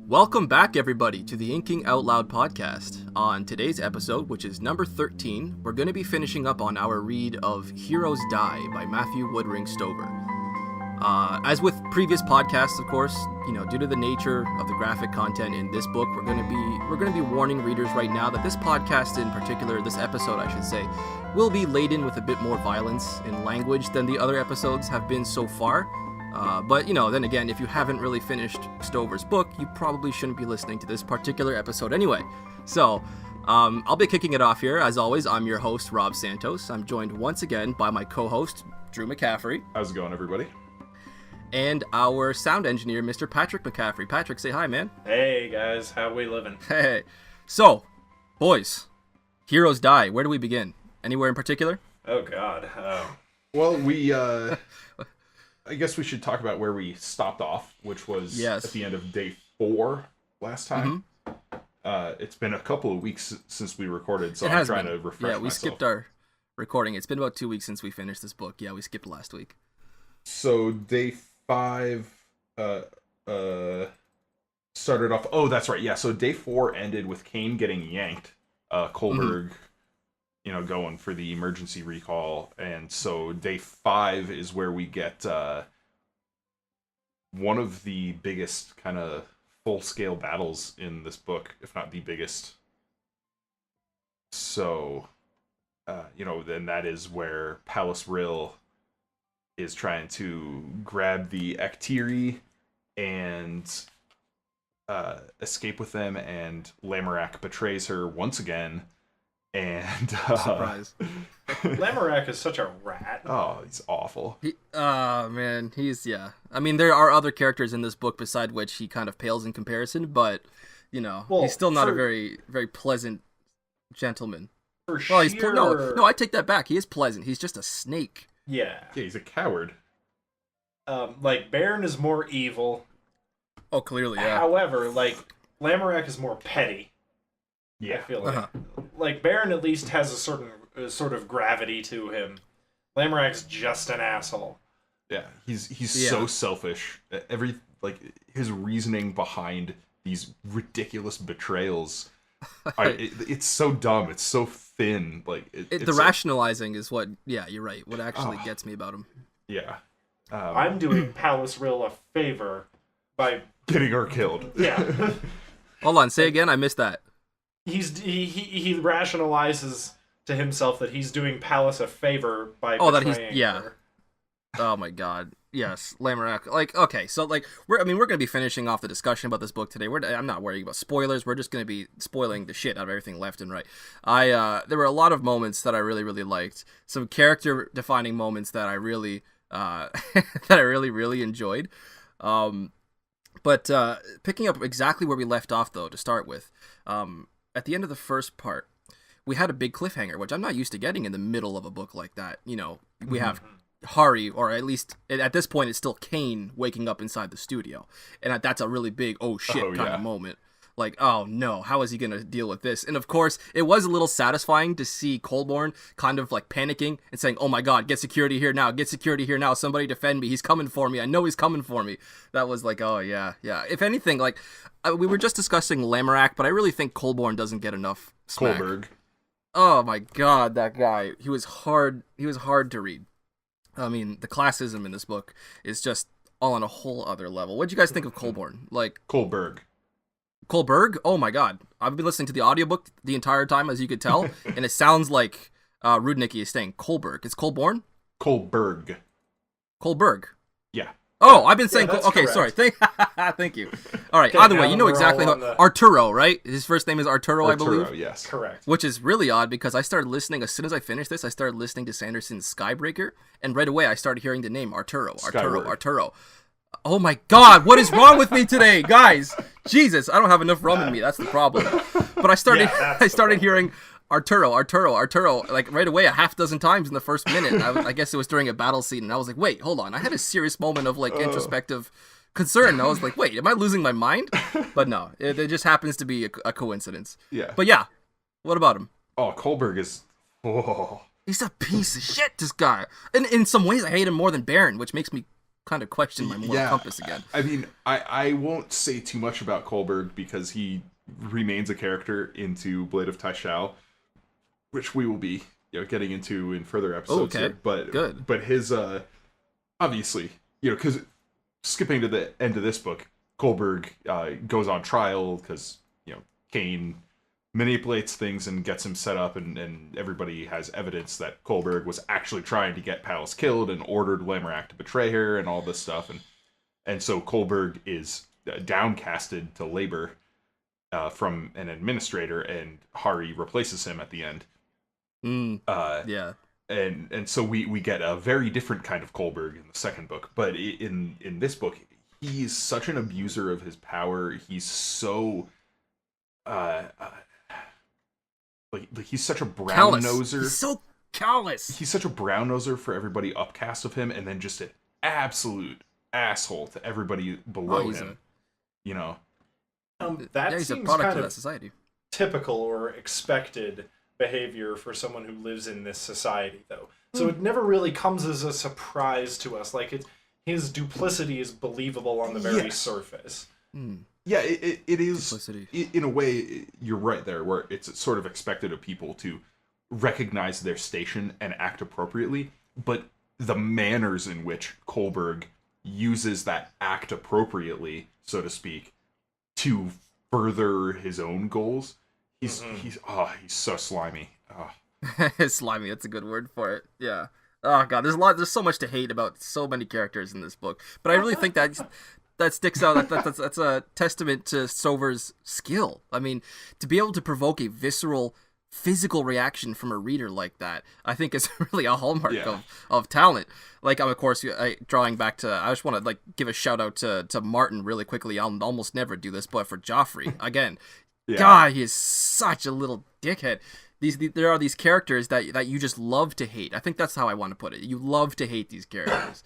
Welcome back, everybody, to the Inking Out Loud podcast. On today's episode, which is number 13, we're going to be finishing up on our read of Heroes Die by Matthew Woodring Stover. As with previous podcasts, of course, due to the nature of the graphic content in this book, we're going to be warning readers right now that this podcast in particular, this episode, I should say, will be laden with a bit more violence in language than the other episodes have been so far. But then again, if you haven't really finished Stover's book, you probably shouldn't be listening to this particular episode anyway. So, I'll be kicking it off here. As always, I'm your host, Rob Santos. I'm joined once again by my co-host, Drew McCaffrey. How's it going, everybody? And our sound engineer, Mr. Patrick McCaffrey. Patrick, say hi, man. Hey, guys. How we living? Hey. So, boys, Heroes Die. Where do we begin? Anywhere in particular? Oh, God. Well, I guess we should talk about where we stopped off, which was at the end of day 4 last time. Mm-hmm. It's been a couple of weeks since we recorded, so I'm trying to refresh myself. Yeah, we skipped our recording. It's been about 2 weeks since we finished this book. Yeah, we skipped last week. So day 5 started off... Oh, that's right, yeah. So day 4 ended with Cain getting yanked. Kohlberg... going for the emergency recall, and so day 5 is where we get one of the biggest kind of full-scale battles in this book, if not the biggest. So, then that is where Palace Rill is trying to grab the Actiri and escape with them, and Lamorak betrays her once again. And surprise. Lamorak is such a rat. Oh, he's awful. Man, I mean, there are other characters in this book beside which he kind of pales in comparison, but he's still not a very, very pleasant gentleman. No, I take that back. He is pleasant. He's just a snake. Yeah, he's a coward. Baron is more evil. Oh, clearly, yeah. However, Lamorak is more petty. Yeah, I feel like Baron at least has a certain sort of gravity to him. Lamorak's just an asshole. Yeah, he's so selfish. His reasoning behind these ridiculous betrayals, it's so dumb. It's so thin. The rationalizing is what. Yeah, you're right. What actually gets me about him. Yeah, I'm doing Palace Rill a favor by getting her killed. Yeah. Hold on. Say again. I missed that. He rationalizes to himself that he's doing Palace a favor by betraying her. Oh my God, yes, Lamorak. Okay, so we're gonna be finishing off the discussion about this book today. I'm not worrying about spoilers. We're just gonna be spoiling the shit out of everything left and right. There were a lot of moments that I really, really liked. Some character defining moments that I really, really enjoyed. But picking up exactly where we left off, though, to start with, at the end of the first part, we had a big cliffhanger, which I'm not used to getting in the middle of a book like that. We have Hari, or at least at this point, it's still Cain waking up inside the studio. And that's a really big, oh shit kind of moment. Oh no, how is he going to deal with this? And of course, it was a little satisfying to see Kohlberg kind of panicking and saying, oh my God, get security here now, somebody defend me, he's coming for me, I know he's coming for me. That was oh yeah. If anything, we were just discussing Lamorak, but I really think Kohlberg doesn't get enough smack. Kohlberg. Oh my God, that guy, he was hard to read. I mean, the classism in this book is just all on a whole other level. What'd you guys think of Kohlberg? Kohlberg? Oh my God. I've been listening to the audiobook the entire time, as you could tell, and it sounds like Rudnicki is saying Kohlberg. It's Kohlborn? Kohlberg. Yeah. Oh, I've been saying... okay, correct. Sorry. Thank you. All right, either way, you know exactly how... Arturo, right? His first name is Arturo, I believe? Arturo, yes. Correct. Which is really odd, because I started listening, as soon as I finished this, I started listening to Sanderson's Skybreaker, and right away I started hearing the name Arturo. Oh my God, what is wrong with me today, guys? Jesus, I don't have enough rum in me. That's the problem. But I started hearing Arturo, right away a half dozen times in the first minute. I guess it was during a battle scene, and I was like, wait, hold on. I had a serious moment of introspective concern. I was like, wait, am I losing my mind? But no, it just happens to be a coincidence. Yeah. But yeah, what about him? Oh, Kohlberg is... Oh. He's a piece of shit, this guy. And in some ways, I hate him more than Baron, which makes me kind of question my moral compass again. I mean, I won't say too much about Kohlberg because he remains a character into Blade of Taishao, which we will be getting into in further episodes. Okay, here. But good. But his obviously, because skipping to the end of this book, Kohlberg goes on trial because Cain manipulates things and gets him set up, and everybody has evidence that Kohlberg was actually trying to get Pallas killed and ordered Lamorak to betray her and all this stuff, and so Kohlberg is downcasted to labor from an administrator, and Hari replaces him at the end. Yeah. And so we get a very different kind of Kohlberg in the second book, but in this book, he's such an abuser of his power. He's so like he's such a brown noser. He's so callous. He's such a brown noser for everybody upcast of him, and then just an absolute asshole to everybody below him. That he's seems a product kind of of that society. typical or expected behavior for someone who lives in this society, though. So it never really comes as a surprise to us. Like, his duplicity is believable on the very surface. Yeah, it is. Duplicity. In a way, you're right there, where it's sort of expected of people to recognize their station and act appropriately, but the manners in which Kohlberg uses that act appropriately, so to speak, to further his own goals, he's so slimy. Slimy, that's a good word for it. Yeah. Oh god, there's so much to hate about so many characters in this book. But I really think that sticks out. That's a testament to Stover's skill. I mean, to be able to provoke a visceral physical reaction from a reader like that, I think is really a hallmark of talent. Like, I'm of course drawing back to, I just want to give a shout out to Martin really quickly. I'll almost never do this, but for Joffrey again, God, he is such a little dickhead. There are these characters that you just love to hate. I think that's how I want to put it. You love to hate these characters.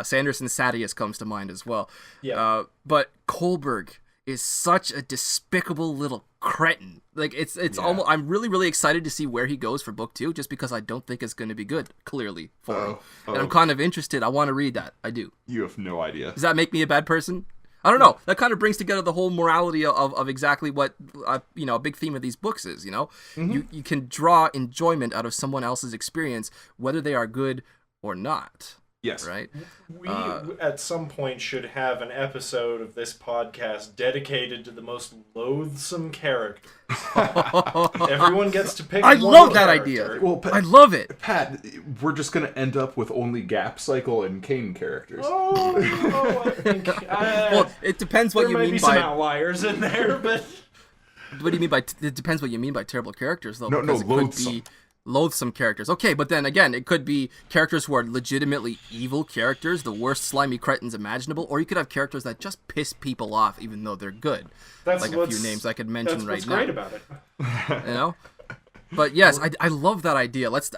Sanderson Sadius comes to mind as well. Yeah. But Kohlberg is such a despicable little cretin. Like, it's almost. I'm really, really excited to see where he goes for book 2, just because I don't think it's going to be good. Clearly, for him, and I'm kind of interested. I want to read that. I do. You have no idea. Does that make me a bad person? I don't know. That kind of brings together the whole morality of exactly what a big theme of these books is. You can draw enjoyment out of someone else's experience, whether they are good or not. Yes. Right? We, at some point, should have an episode of this podcast dedicated to the most loathsome characters. Everyone gets to pick I one love that character. idea. Well, I love it. Pat, we're just going to end up with only Gap Cycle and Cain characters. I think... Well, it depends what you there mean might be by... some outliers in there, but... What do you mean by... It depends what you mean by terrible characters, though. No, because it loathsome. could be loathsome characters. Okay, but then again, it could be characters who are legitimately evil characters, the worst slimy cretins imaginable, or you could have characters that just piss people off even though they're good. That's like a few names I could mention right now. That's what's great about it. But yes, I love that idea. Let's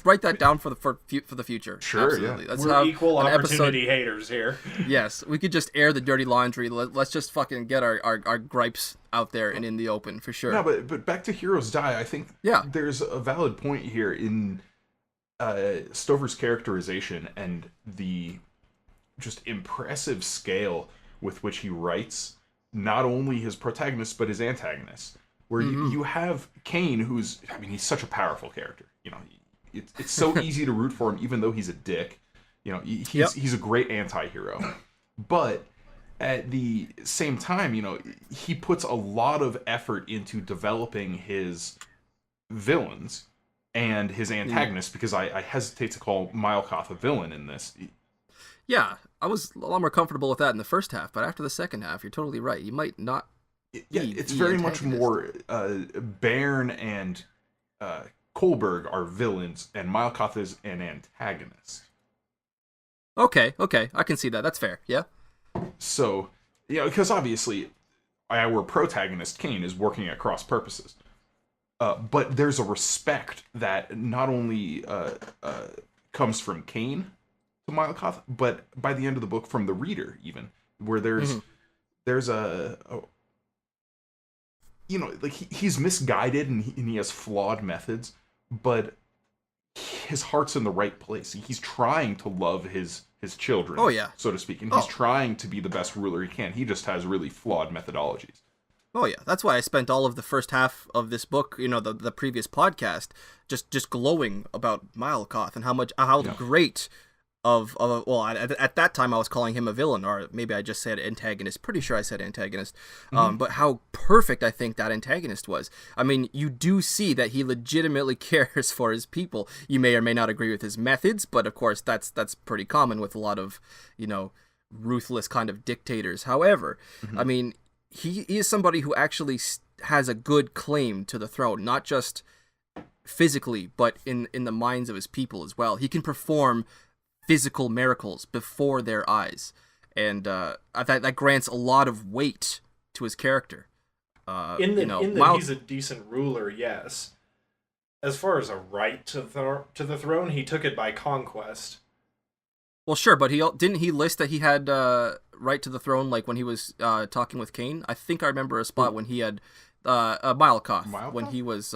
write that down for the future. Sure, absolutely. Let's We're have equal an opportunity haters here. Yes, we could just air the dirty laundry. Let's just fucking get our gripes out there and in the open for sure. No, but back to Heroes Die. I think there's a valid point here in Stover's characterization and the just impressive scale with which he writes not only his protagonists but his antagonists. Where you have Cain, he's such a powerful character. It's so easy to root for him, even though he's a dick. He's a great anti-hero. But at the same time, he puts a lot of effort into developing his villains and his antagonists, because I hesitate to call Milekoth a villain in this. Yeah, I was a lot more comfortable with that in the first half, but after the second half, you're totally right. You might not... Yeah, it's very much more Baron and Kohlberg are villains, and Milekoth is an antagonist. Okay, I can see that. That's fair, yeah. So, because obviously our protagonist, Cain, is working at cross purposes. But there's a respect that not only comes from Cain to Milekoth, but by the end of the book from the reader, even, where there's a he's misguided and he has flawed methods, but his heart's in the right place. He's trying to love his children, Oh, yeah. so to speak, and Oh. he's trying to be the best ruler he can. He just has really flawed methodologies. Oh yeah, that's why I spent all of the first half of this book, the previous podcast, just glowing about Milekoth and how great at that time I was calling him a villain, or maybe I just said antagonist. Pretty sure I said antagonist. But how perfect I think that antagonist was. I mean, you do see that he legitimately cares for his people. You may or may not agree with his methods, but of course that's pretty common with a lot of, ruthless kind of dictators. However, I mean, he is somebody who actually has a good claim to the throne, not just physically, but in the minds of his people as well. He can perform physical miracles before their eyes, and that grants a lot of weight to his character. He's a decent ruler, yes. As far as a right to the throne, he took it by conquest. Well, sure, but didn't he list that he had right to the throne, like when he was talking with Cain? I think I remember a spot when he had Milekoth, when he was.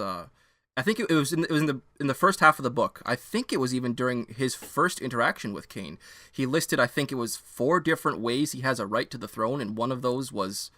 I think it was in the first half of the book. I think it was even during his first interaction with Cain. He listed, I think it was 4 different ways he has a right to the throne, and one of those was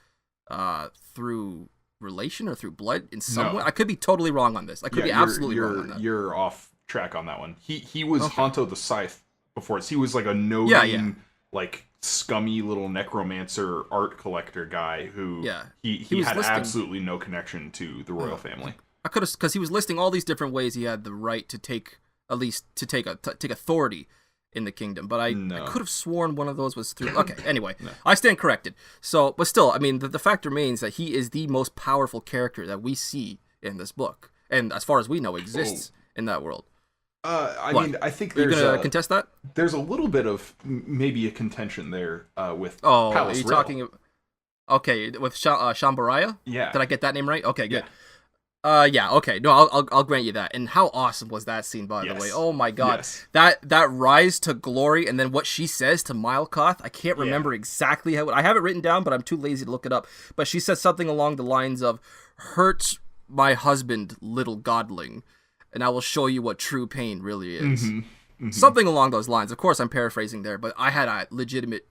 through relation or through blood in some way. I could be totally wrong on this. I could be absolutely wrong on that. You're off track on that one. He was Honto the Scythe before. He was like a like scummy little necromancer art collector guy who he had absolutely no connection to the royal family. I could have, because he was listing all these different ways he had the right to take authority in the kingdom, but I could have sworn one of those was through. Okay, anyway, I stand corrected. So, but still, I mean, the fact remains that he is the most powerful character that we see in this book, and as far as we know, exists in that world. I mean, I think there's... Are you gonna contest that? There's a little bit of maybe a contention there with Palace Rill. Are you talking... Okay, with Shambaraya? Yeah. Did I get that name right? Okay, good. Yeah, okay. No, I'll grant you that. And how awesome was that scene, by the way? Oh my god. Yes. That rise to glory, and then what she says to Milekoth, I can't remember exactly how... I have it written down, but I'm too lazy to look it up. But she says something along the lines of, "Hurt my husband, little godling, and I will show you what true pain really is." Something along those lines. Of course, I'm paraphrasing there, but I had legitimate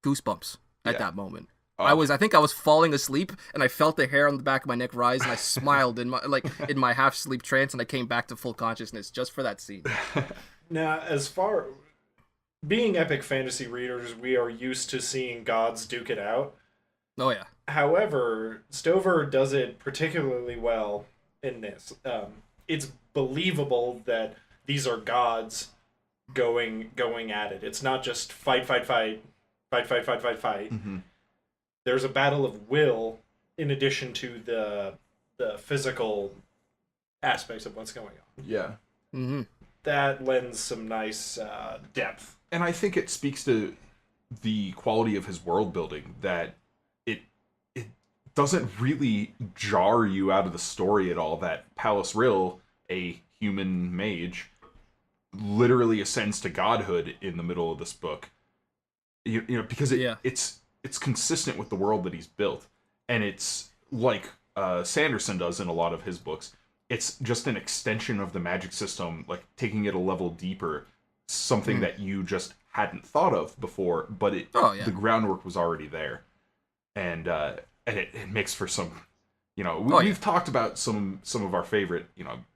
goosebumps at that moment. I think I was falling asleep, and I felt the hair on the back of my neck rise, and I smiled in my half sleep trance, and I came back to full consciousness just for that scene. Now, as far being epic fantasy readers, we are used to seeing gods duke it out. Oh yeah. However, Stover does it particularly well in this. It's believable that these are gods going at it. It's not just fight. There's a battle of will in addition to the physical aspects of what's going on. Yeah. Mm-hmm. That lends some nice depth. And I think it speaks to the quality of his world building, that it doesn't really jar you out of the story at all that Palace Rill, a human mage, literally ascends to godhood in the middle of this book. Because it's consistent with the world that he's built, and it's like Sanderson does in a lot of his books. It's just an extension of the magic system, like taking it a level deeper, something that you just hadn't thought of before, but the groundwork was already there, and it makes for some, we've talked about some of our favorite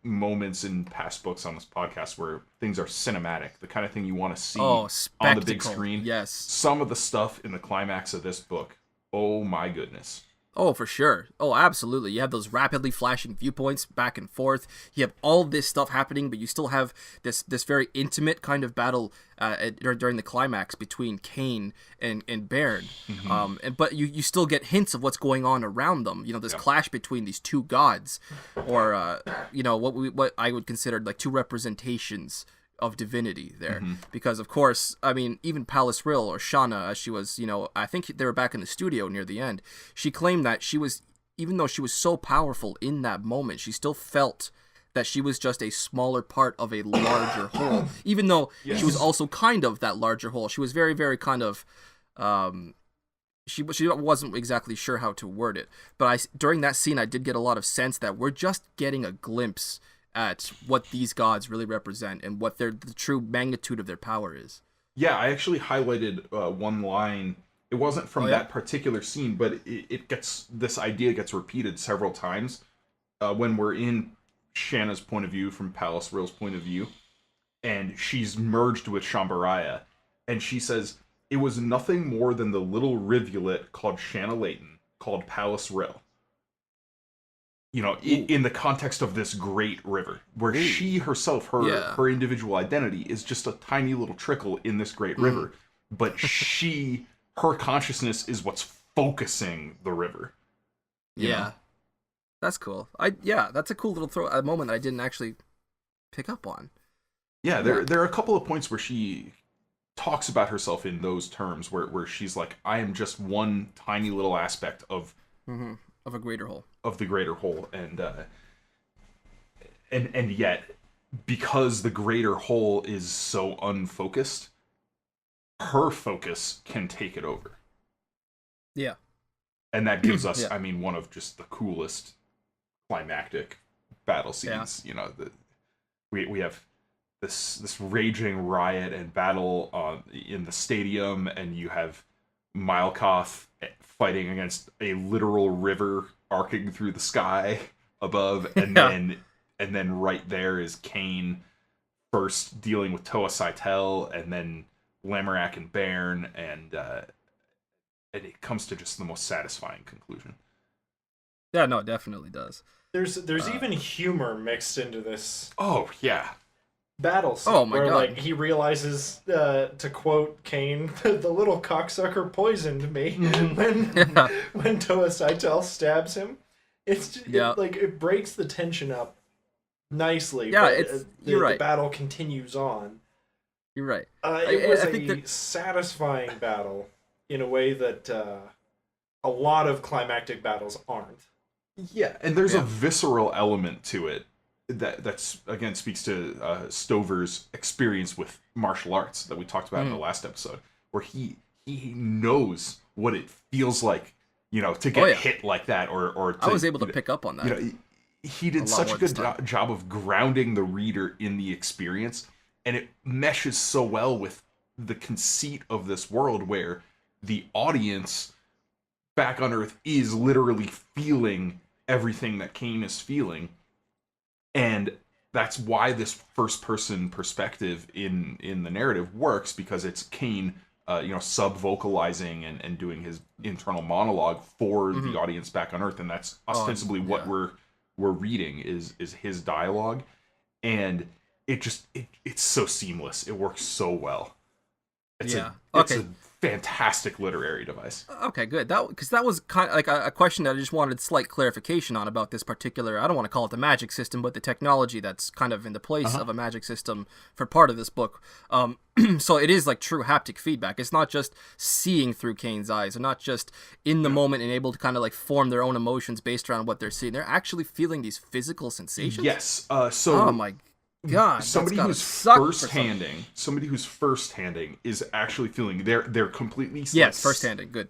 moments in past books on this podcast where things are cinematic, the kind of thing you want to see on the big screen. Yes. Some of the stuff in the climax of this book, oh my goodness. Oh, for sure. Oh, absolutely. You have those rapidly flashing viewpoints back and forth. You have all this stuff happening, but you still have this very intimate kind of battle during the climax between Cain and Baron. But you still get hints of what's going on around them. This clash between these two gods, or what I would consider like two representations of divinity there. Because of course, I mean, even Palace Rill, or Shana, as she was, I think they were back in the studio near the end, she claimed that even though she was so powerful in that moment, she still felt that she was just a smaller part of a larger whole, even though she was also kind of that larger whole. She was very, very kind of, she wasn't exactly sure how to word it, but during that scene, I did get a lot of sense that we're just getting a glimpse at what these gods really represent and what the true magnitude of their power is. Yeah, I actually highlighted one line. It wasn't from yeah? that particular scene, but this idea gets repeated several times when we're in Shana's point of view, from Pallas Ril's point of view, and she's merged with Shambaraya, and she says, it was nothing more than the little rivulet called Shana Layton, called Pallas Ril. You know, in the context of this great river, where she herself, her individual identity, is just a tiny little trickle in this great river, but her consciousness is what's focusing the river. You know? That's cool. That's a cool little a moment that I didn't actually pick up on. Yeah, there are a couple of points where she talks about herself in those terms, where she's like, I am just one tiny little aspect of a greater whole. Of the greater whole, and yet, because the greater whole is so unfocused, her focus can take it over. Yeah. And that gives us, I mean, one of just the coolest climactic battle scenes. You know, we have this raging riot and battle in the stadium, and you have Mikerphone fighting against a literal river arcing through the sky above, and then right there is Cain first dealing with Toa Saitel, and then Lamorak and Baron, and it comes to just the most satisfying conclusion. Yeah, no, it definitely does. There's even humor mixed into this. Oh yeah. Battle scene, oh my where God. Like he realizes, to quote Cain, the little cocksucker poisoned me when Toa Saitel stabs him. It's just, it breaks the tension up nicely. Yeah, but, you're right. The battle continues on. You're right. It was a satisfying battle in a way that a lot of climactic battles aren't. Yeah, and there's a visceral element to it that's again speaks to Stover's experience with martial arts that we talked about in the last episode, where he knows what it feels like, you know, to get hit like that, or to, I was able to pick up on that. You know, he did such a good job of grounding the reader in the experience, and it meshes so well with the conceit of this world where the audience back on Earth is literally feeling everything that Cain is feeling. And that's why this first-person perspective in the narrative works, because it's Cain, sub-vocalizing and doing his internal monologue for the audience back on Earth, and that's ostensibly what we're reading is his dialogue, and it's so seamless. It works so well. It's a fantastic literary device. Okay, good. Because that was kind of like a question that I just wanted slight clarification on about this particular, I don't want to call it the magic system, but the technology that's kind of in the place of a magic system for part of this book. So it is like true haptic feedback. It's not just seeing through Cain's eyes. They're not just in the moment and able to kind of like form their own emotions based around what they're seeing. They're actually feeling these physical sensations. Yes. Oh my God, somebody who's first-handing is actually feeling they're completely first-handing, good,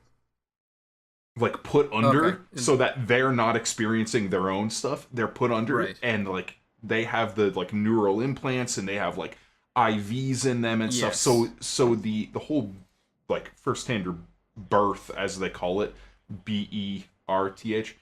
like put under, so that they're not experiencing their own stuff. They're put under, and like they have the like neural implants, and they have like IVs in them and stuff. So the whole like first-hander birth, as they call it, BERTH,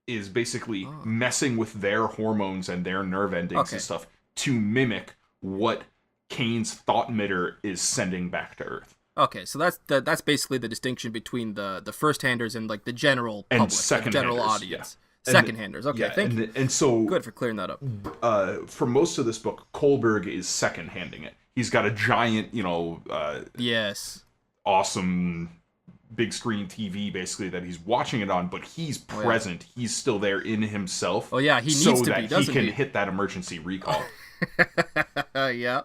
is basically messing with their hormones and their nerve endings and stuff to mimic what Cain's thought emitter is sending back to Earth. Okay, so that's basically the distinction between the first-handers and like the general public, and the general audience. Second-handers, okay, thank you. And so good for clearing that up. For most of this book, Kohlberg is second-handing it. He's got a giant, awesome big screen TV basically that he's watching it on, but he's present. He's still there in himself. Oh yeah, he needs to be, doesn't he? So that he can hit that emergency recall. Yeah,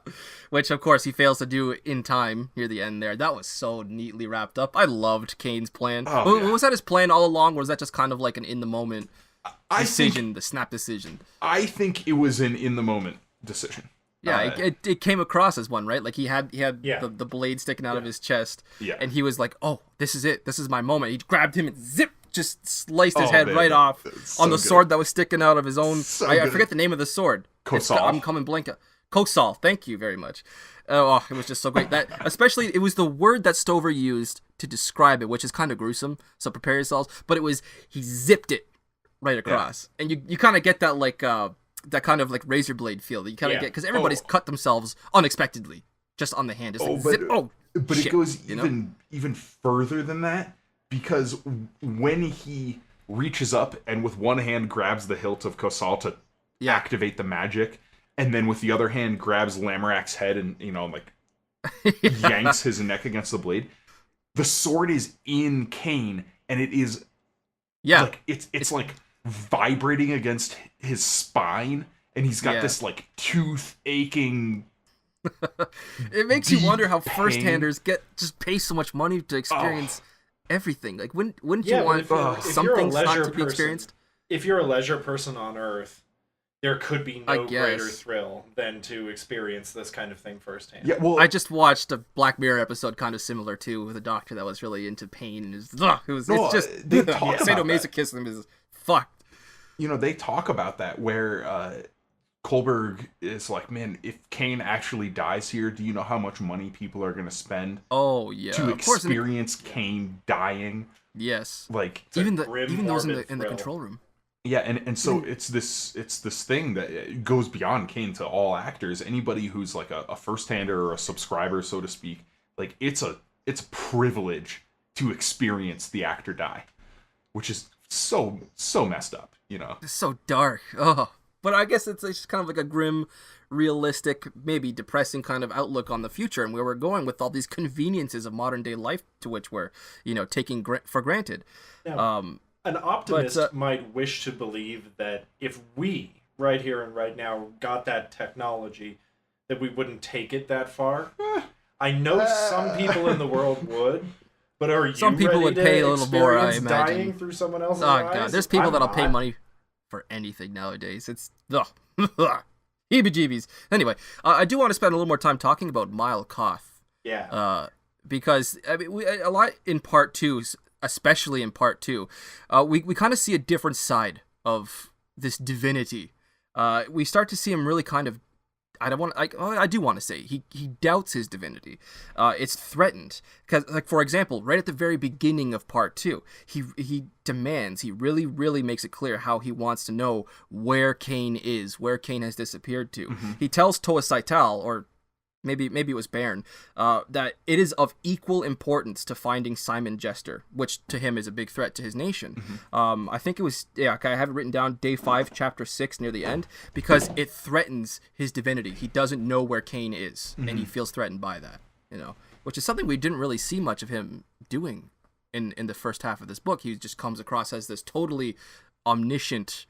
which of course he fails to do in time near the end there. That was so neatly wrapped up. I loved Cain's plan. Was that his plan all along, or was that just kind of like an in the moment decision, the snap decision? I think it was an in the moment decision. Yeah, it came across as one, right? Like he had the blade sticking out of his chest, and he was like, "Oh, this is it. This is my moment." He grabbed him and just sliced his Oh, head man, right off so on the good. sword that was sticking out of his own. So I good. forget the name of the sword. I'm coming blank. Kosal. Thank you very much. Oh, it was just so great. That especially it was the word that Stover used to describe it, which is kind of gruesome. So prepare yourselves. But it was he zipped it right across, and you kind of get that like that kind of like razor blade feel that you kind of get because everybody's cut themselves unexpectedly just on the hand. Just like zip. But shit, it goes you know? even further than that, because when he reaches up and with one hand grabs the hilt of Kosal to activate the magic, and then with the other hand grabs Lamorak's head and, you know, like yanks his neck against the blade, the sword is in Cain, and it is like it's like vibrating against his spine, and he's got this like tooth aching. It makes you wonder how pain. first-handers pay so much money to experience everything. Like, wouldn't you want some things not to be experienced? If you're a leisure person on Earth, there could be no greater thrill than to experience this kind of thing firsthand. Yeah, well, I just watched a Black Mirror episode kind of similar too, with a doctor that was really into pain, and it's just sadomasochism is fucked. You know, they talk about that where Kohlberg is like, man, if Cain actually dies here, do you know how much money people are going to spend? Oh yeah, to experience Cain dying. Yes, like even those in the control room. Yeah, and so it's this thing that goes beyond Cain to all actors. Anybody who's like a first-hander or a subscriber, so to speak, like it's a privilege to experience the actor die, which is so messed up, you know. It's so dark. Oh. But I guess it's just kind of like a grim, realistic, maybe depressing kind of outlook on the future and where we're going with all these conveniences of modern day life to which we're, you know, taking for granted. Now, an optimist might wish to believe that if we, right here and right now, got that technology, that we wouldn't take it that far. I know some people in the world would, but are you some people would pay a little more, I imagine. Dying through someone else's eyes? God, there's people that'll pay money for anything nowadays. It's heebie-jeebies. Anyway, I do want to spend a little more time talking about Mile Koth. Yeah. Because I mean, a lot in part two, especially in part two, we kind of see a different side of this divinity. We start to see him really kind of. I do want to say he doubts his divinity. It's threatened because, like, for example, right at the very beginning of part two, he demands, he really makes it clear how he wants to know where Cain is, where Cain has disappeared to. Mm-hmm. He tells Toa Saital, or maybe it was Baron, that it is of equal importance to finding Simon Jester, which to him is a big threat to his nation. Mm-hmm. I think it was, I have it written down, day 5, chapter 6, near the end, because it threatens his divinity. He doesn't know where Cain is, and he feels threatened by that, you know, which is something we didn't really see much of him doing in the first half of this book. He just comes across as this totally omniscient,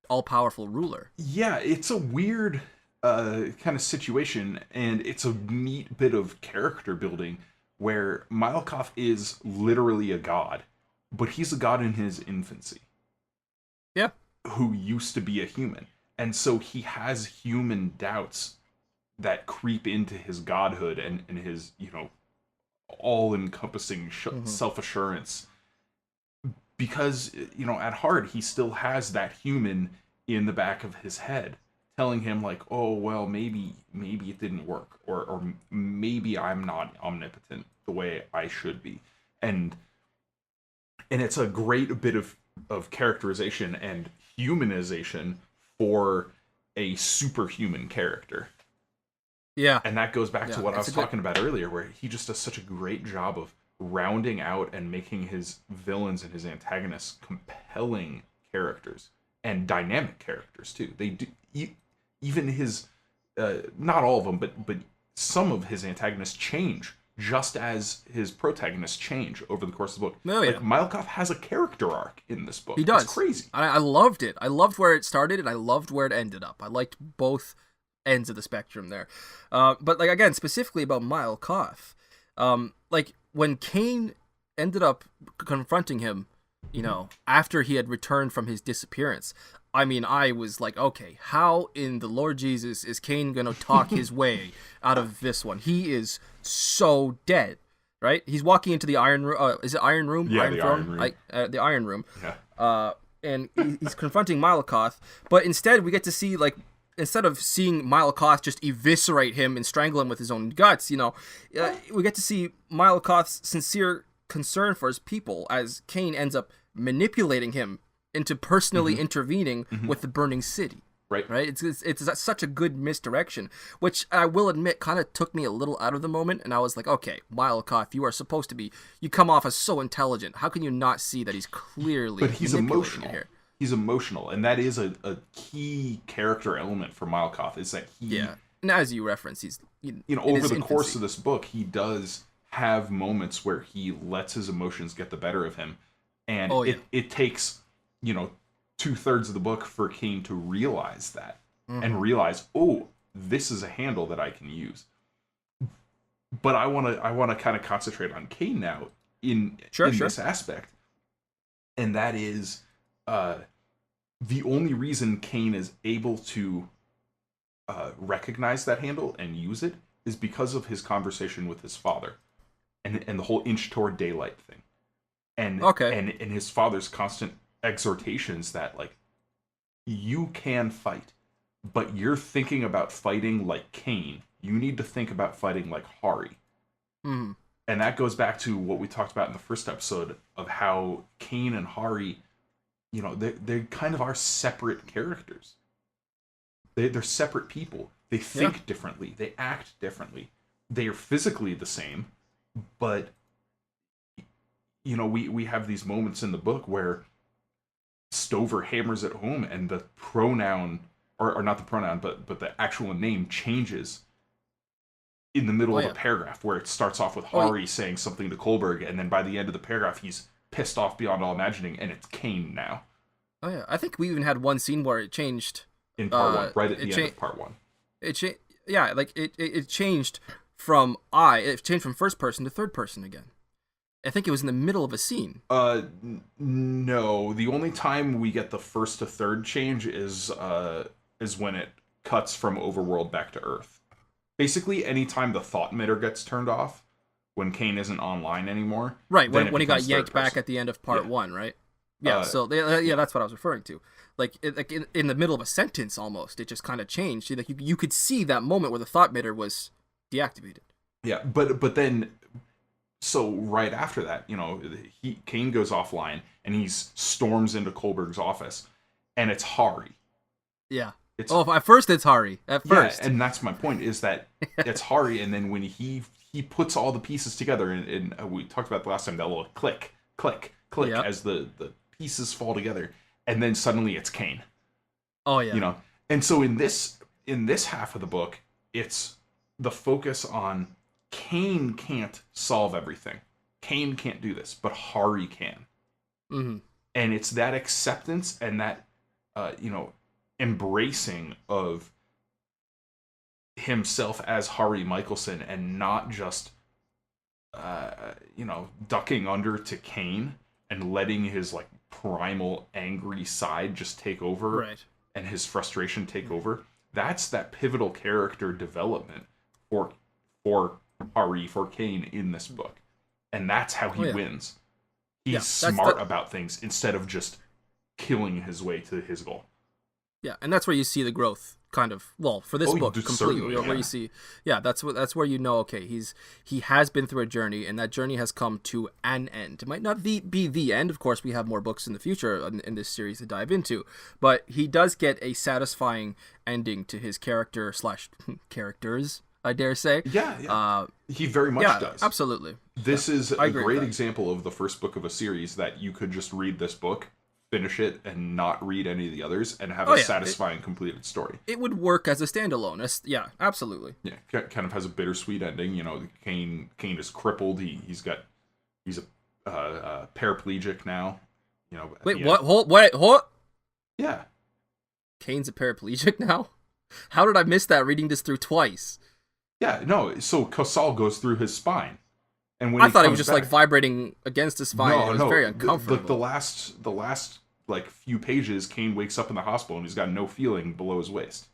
all-powerful ruler. Yeah, it's a weird kind of situation, and it's a neat bit of character building where Mile Koth is literally a god, but he's a god in his infancy. Yeah. Who used to be a human. And so he has human doubts that creep into his godhood and his, you know, all-encompassing self-assurance. Because, you know, at heart, he still has that human in the back of his head, telling him, like, oh, well, maybe it didn't work, or maybe I'm not omnipotent the way I should be. And it's a great bit of characterization and humanization for a superhuman character. Yeah. And that goes back to what I was talking about earlier, where he just does such a great job of rounding out and making his villains and his antagonists compelling characters and dynamic characters too. They do. Even his, not all of them, but some of his antagonists change, just as his protagonists change over the course of the book. Oh, yeah. Like, Mile Koth has a character arc in this book. He does. It's crazy. I loved it. I loved where it started, and I loved where it ended up. I liked both ends of the spectrum there. But, like, again, specifically about Mile Koth, like, when Cain ended up confronting him, you know, after he had returned from his disappearance, I mean, I was like, okay, how in the Lord Jesus is Cain going to talk his way out of this one? He is so dead. right? He's walking into the Iron Room. Is it Iron Room? Yeah, Iron the Throne? Iron Room. The Iron Room. Yeah. And he's confronting Malakoth, but instead we get to see, like, instead of seeing Malakoth just eviscerate him and strangle him with his own guts, we get to see Malakoth's sincere concern for his people as Cain ends up manipulating him into personally intervening with the burning city. Right. It's such a good misdirection, which I will admit kind of took me a little out of the moment, and I was like, okay, Malakoth, you are supposed to be, you come off as so intelligent. How can you not see that he's clearly But he's emotional. Here? He's emotional, and that is a key character element for Malkoth, is that he... Yeah, and as you reference, he's... over the course of this book, he does have moments where he lets his emotions get the better of him, and it takes, 2/3 of the book for Cain to realize that, and realize, oh, this is a handle that I can use. But I want to kind of concentrate on Cain now in this aspect, and that is the only reason Cain is able to recognize that handle and use it is because of his conversation with his father, and the whole inch toward daylight thing, and his father's constant exhortations that, like, you can fight, but you're thinking about fighting like Cain. You need to think about fighting like Hari. And that goes back to what we talked about in the first episode of how Cain and Hari, they kind of are separate characters. They're separate people. They think differently. They act differently. They are physically the same, but we have these moments in the book where Stover hammers it home, and the pronoun, or not the pronoun, but the actual name changes in the middle of a paragraph, where it starts off with Hari saying something to Kohlberg, and then by the end of the paragraph, he's pissed off beyond all imagining, and it's Cain now. Oh yeah, I think we even had one scene where it changed in part one, right at the end of part one. It changed from it changed from first person to third person again. I think it was in the middle of a scene. No. The only time we get the first to third change is when it cuts from Overworld back to Earth. Basically, anytime the thought emitter gets turned off, when Cain isn't online anymore. Right, when he got yanked back at the end of part one, right? Yeah, that's what I was referring to. Like in the middle of a sentence, almost, it just kind of changed. Like you could see that moment where the thought emitter was deactivated. Yeah, but then... So right after that, Cain goes offline, and he storms into Kohlberg's office, and it's Hari. Yeah. At first it's Hari. At first. Yeah, and that's my point, is that it's Hari, and then when he puts all the pieces together, and we talked about the last time, that little click, click, click, as the pieces fall together, and then suddenly it's Cain. Oh yeah. And so in this half of the book, it's the focus on Cain can't solve everything. Cain can't do this, but Hari can. And it's that acceptance and that, embracing of himself as Hari Michelson, and not just, ducking under to Cain and letting his, like, primal angry side just take over, right, and his frustration take over. That's that pivotal character development for Hari, for Cain in this book, and that's how he wins. He's smart about things instead of just killing his way to his goal. Yeah, and that's where you see the growth, kind of. Well, for this book, completely, where you see, that's where okay, he has been through a journey, and that journey has come to an end. It might not be the end. Of course, we have more books in the future in this series to dive into, but he does get a satisfying ending to his character / characters, I dare say. Yeah. He very much does. Absolutely. This is a great example of the first book of a series that you could just read this book, finish it, and not read any of the others, and have a satisfying, completed story. It would work as a standalone. Yeah, absolutely. Yeah, kind of has a bittersweet ending. Cain is crippled. He's a paraplegic now. Wait, what? Hold. Yeah. Cain's a paraplegic now? How did I miss that reading this through twice? Yeah, no, so Kossal goes through his spine. And when I thought he was just like vibrating against his spine. No, it was very uncomfortable. The last like few pages, Cain wakes up in the hospital and he's got no feeling below his waist.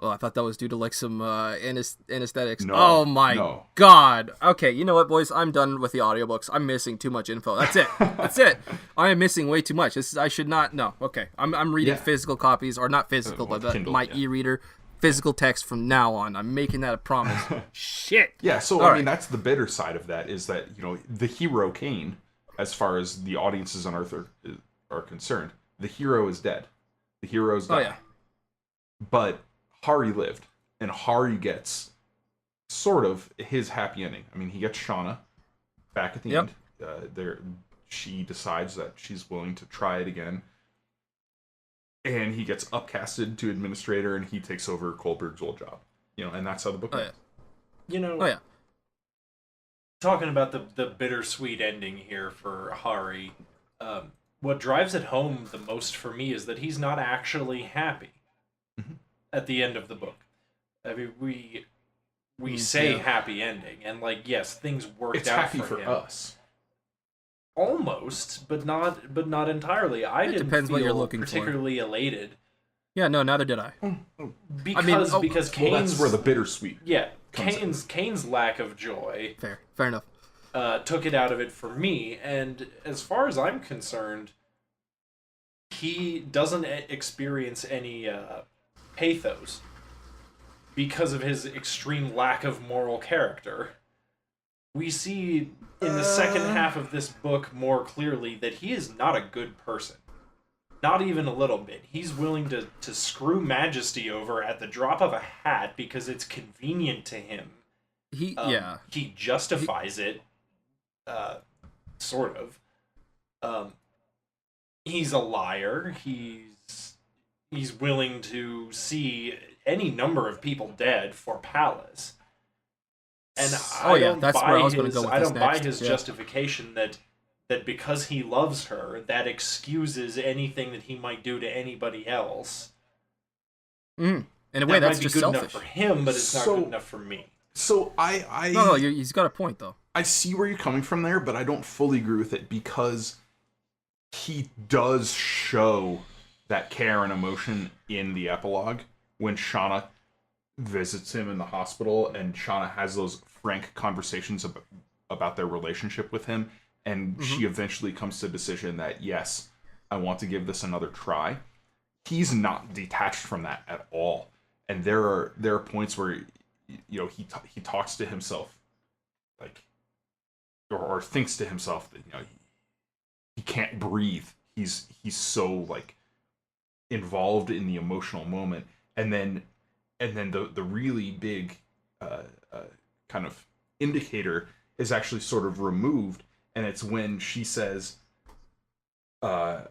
Oh, I thought that was due to like some anesthetics. No, oh my no. god. Okay, you know what, boys? I'm done with the audiobooks. I'm missing too much info. That's it. That's it. I am missing way too much. I should not. No. Okay. I'm reading physical copies, or not physical, but Kindle, my e-reader, physical text from now on. I'm making that a promise. Shit. Yeah. So All I right. mean, that's the bitter side of that, is that, you know, the hero Cain, as far as the audiences on Earth are concerned, the hero is dead. The hero's died. Oh yeah. But Hari lived, and Hari gets sort of his happy ending. I mean, he gets Shana back at the end. She decides that she's willing to try it again, and he gets upcasted to administrator, and he takes over Kohlberg's old job. You know, and that's how the book ends. You know, Oh yeah. talking about the bittersweet ending here for Hari, what drives it home the most for me is that he's not actually happy at the end of the book. I mean, we say happy ending, and like, yes, things worked It's out happy for him. us. Almost, but not entirely. I didn't depends feel what you're looking for. particularly elated Yeah. No, neither did I. because Cain's, Well, that's where the bittersweet. comes in. Cain's lack of joy Fair enough. took it out of it for me, and as far as I'm concerned, he doesn't experience any pathos because of his extreme lack of moral character. We see in the second half of this book more clearly that he is not a good person. Not even a little bit. He's willing to screw Majesty over at the drop of a hat because it's convenient to him. He justifies it, sort of. He's a liar. He's willing to see any number of people dead for Palace. And I don't buy his justification that because he loves her, that excuses anything that he might do to anybody else. In a way, that's might be just good selfish. enough for him, but it's not good enough for me. So No, he's got a point though. I see where you're coming from there, but I don't fully agree with it, because he does show that care and emotion in the epilogue when Shana visits him in the hospital, and Shana has those frank conversations about their relationship with him, and she eventually comes to the decision that, yes, I want to give this another try. He's not detached from that at all, and there are points where, you know, he talks to himself, like, or thinks to himself that, you know, he can't breathe. He's so, like, involved in the emotional moment, and then the really big kind of indicator is actually sort of removed, and it's when she says, I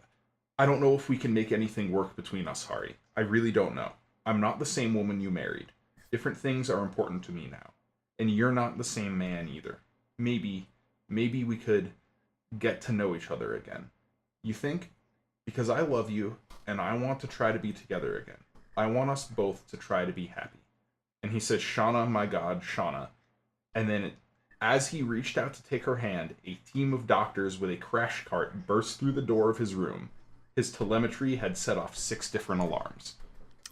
don't know if we can make anything work between us, Hari. I really don't know. I'm not the same woman you married. Different things are important to me now. And you're not the same man either. Maybe we could get to know each other again. You think? Because I love you, and I want to try to be together again. I want us both to try to be happy. And he says, Shana, my God, Shana. And then, as he reached out to take her hand, a team of doctors with a crash cart burst through the door of his room. His telemetry had set off 6 different alarms.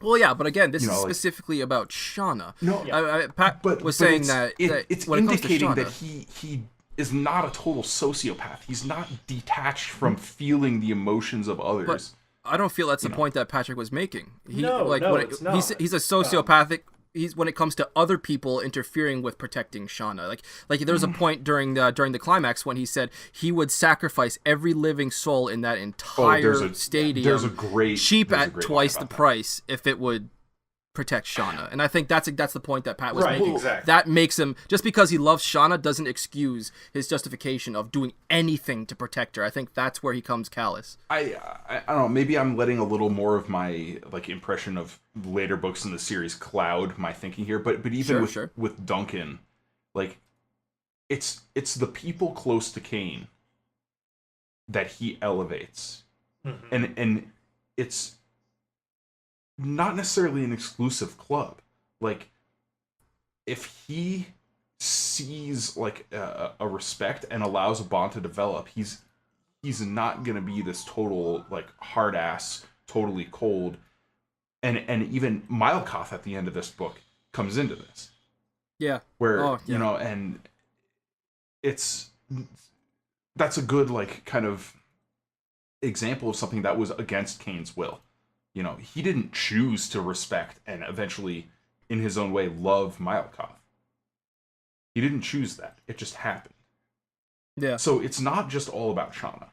Well, yeah, but again, this is specifically about Shana. No, Pat was saying it's when indicating it comes to that he is not a total sociopath. He's not detached from feeling the emotions of others. But I don't feel that's the point that Patrick was making. It's not. He's a sociopathic. He's when it comes to other people interfering with protecting Shana. Like there's a point during the climax when he said he would sacrifice every living soul in that entire stadium. There's a great cheap at twice the price if it would protect Shana. And I think that's the point that Pat was making. Exactly. That makes him, just because he loves Shana doesn't excuse his justification of doing anything to protect her. I think that's where he comes callous. I don't know, maybe I'm letting a little more of my impression of later books in the series cloud my thinking here, but even with Duncan, it's the people close to Cain that he elevates. And it's not necessarily an exclusive club. If he sees a respect and allows a bond to develop, he's not gonna be this total hard ass, totally cold. And even Milekoth at the end of this book comes into this. Yeah. Where, you know, and that's a good, like, kind of example of something that was against Cain's will. You know, he didn't choose to respect and eventually, in his own way, love Milekoth. He didn't choose that. It just happened. Yeah. So it's not just all about Shana.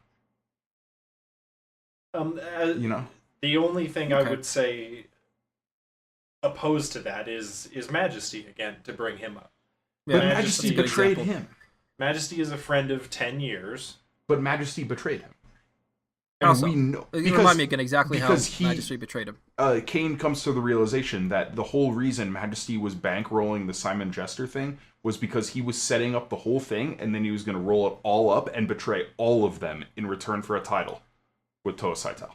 You know? The only thing I would say opposed to that is Majesty, again, to bring him up. Yeah, but Majesty betrayed him. Majesty is a friend of 10 years. But Majesty betrayed him. And we know, you remind me again exactly how Majesty betrayed him. Cain comes to the realization that the whole reason Majesty was bankrolling the Simon Jester thing was because he was setting up the whole thing, and then he was going to roll it all up and betray all of them in return for a title with Toa Saitel.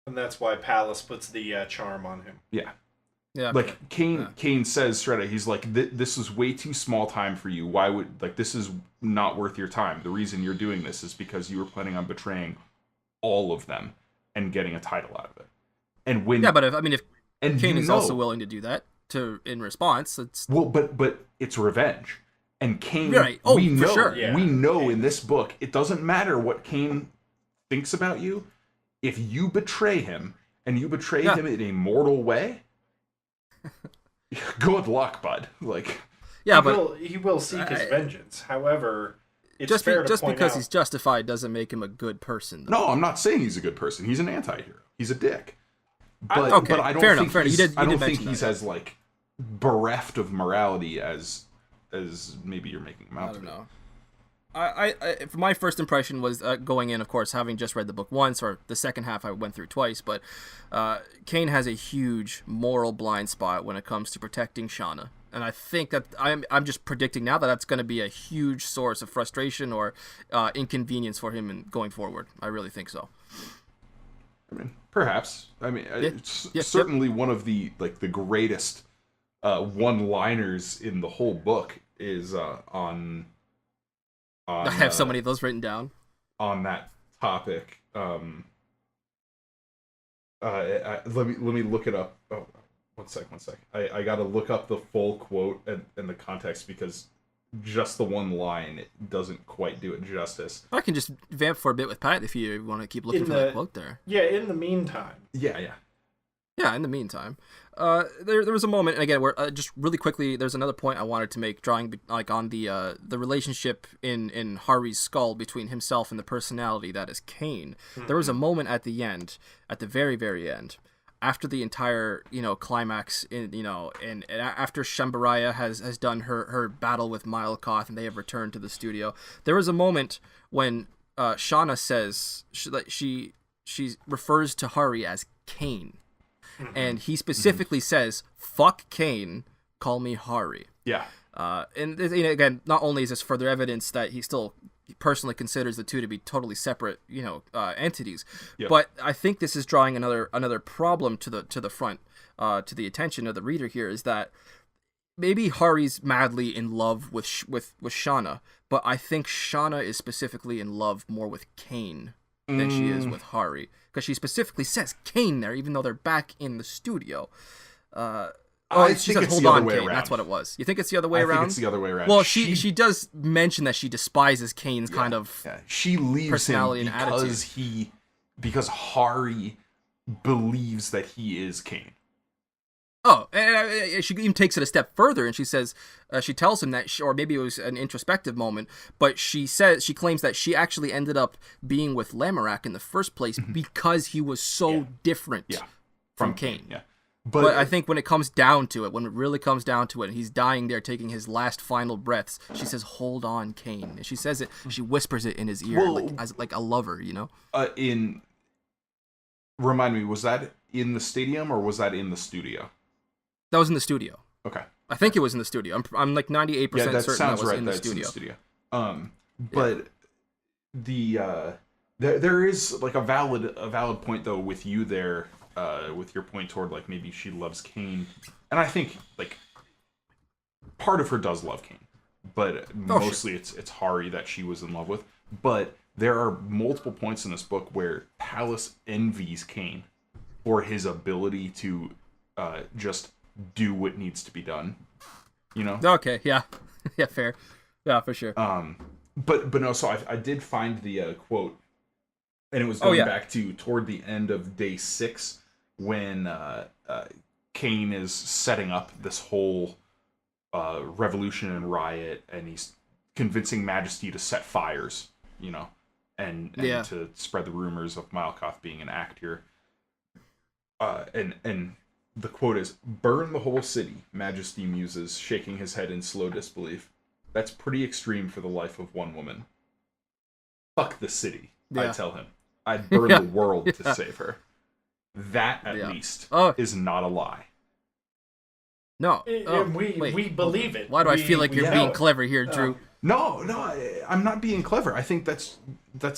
And that's why Pallas puts the charm on him. Yeah. Yeah. Like, Cain says straight out, he's like, this is way too small time for you. Why would, like, this is not worth your time. The reason you're doing this is because you were planning on betraying all of them and getting a title out of it. And when... Yeah, but if Cain is also willing to do that in response, it's... Well, but it's revenge. And Cain... Right. Oh, we know, for sure. Yeah. We know in this book, it doesn't matter what Cain thinks about you. If you betray him, and you betray him in a mortal way... Good luck, bud. Like, yeah, he will seek his vengeance. However, it's just fair to just point because out, he's justified doesn't make him a good person. Though. No, I'm not saying he's a good person. He's an anti-hero. He's a dick. But I don't fair think enough. I don't think he's as like bereft of morality as maybe you're making him out to be. I don't know. I my first impression was going in, of course, having just read the book once, or the second half I went through twice, but Cain has a huge moral blind spot when it comes to protecting Shana. And I think that I'm just predicting now that that's going to be a huge source of frustration or inconvenience for him going forward. I really think so. I mean, perhaps. I mean, certainly one of the greatest one-liners in the whole book is on I have so many of those written down. On that topic. Let me look it up. Oh, one sec. I gotta look up the full quote and the context because just the one line doesn't quite do it justice. I can just vamp for a bit with Pat if you want to keep looking for that quote there. Yeah, in the meantime. Yeah, in the meantime. There was a moment, and again, where just really quickly, there's another point I wanted to make, drawing like on the relationship in Hari's skull between himself and the personality that is Cain. Mm-hmm. There was a moment at the end, at the very, very end, after the entire climax and after Shambaraya has done her battle with Milekoth and they have returned to the studio. There was a moment when Shana says she refers to Hari as Cain. Mm-hmm. And he specifically says, "Fuck Cain, call me Hari." Yeah. And again, not only is this further evidence that he still personally considers the two to be totally separate, entities, but I think this is drawing another problem to the front, to the attention of the reader here, is that maybe Hari's madly in love with Shana, but I think Shana is specifically in love more with Cain than she is with Hari. Because she specifically says Cain there, even though they're back in the studio. She says, "Hold on, Cain." That's what it was. You think it's the other way around? I think it's the other way around. Well, she does mention that she despises Cain's kind of she leaves personality him and attitude. because Hari believes that he is Cain. Oh, and she even takes it a step further, and she says, she tells him that, or maybe it was an introspective moment, but she claims that she actually ended up being with Lamorak in the first place because he was so different from Cain. Yeah. But I think when it comes down to it, when it really comes down to it, and he's dying there taking his last final breaths, she says, "Hold on, Cain." And she says it, she whispers it in his ear, like a lover, Remind me, was that in the stadium or was that in the studio? That was in the studio. Okay. I think it was in the studio. I'm like 98% certain that was in the studio. But there is like a valid point though with you there, with your point toward like maybe she loves Cain, and I think like part of her does love Cain, but mostly it's Hari that she was in love with. But there are multiple points in this book where Pallas envies Cain for his ability to just do what needs to be done. You know? Okay, yeah. Yeah, fair. Yeah, for sure. But no, so I did find the quote, and it was going back to toward the end of day 6 when Cain is setting up this whole revolution and riot, and he's convincing Majesty to set fires, you know, and to spread the rumors of Milekoth being an actor. And the quote is, "Burn the whole city," Majesty muses, shaking his head in slow disbelief. "That's pretty extreme for the life of one woman." "Fuck the city," I tell him. "I'd burn the world to save her." That, at least, is not a lie. No. We believe it. Why do I feel like you're being clever here, Drew? No, I'm not being clever. I think that's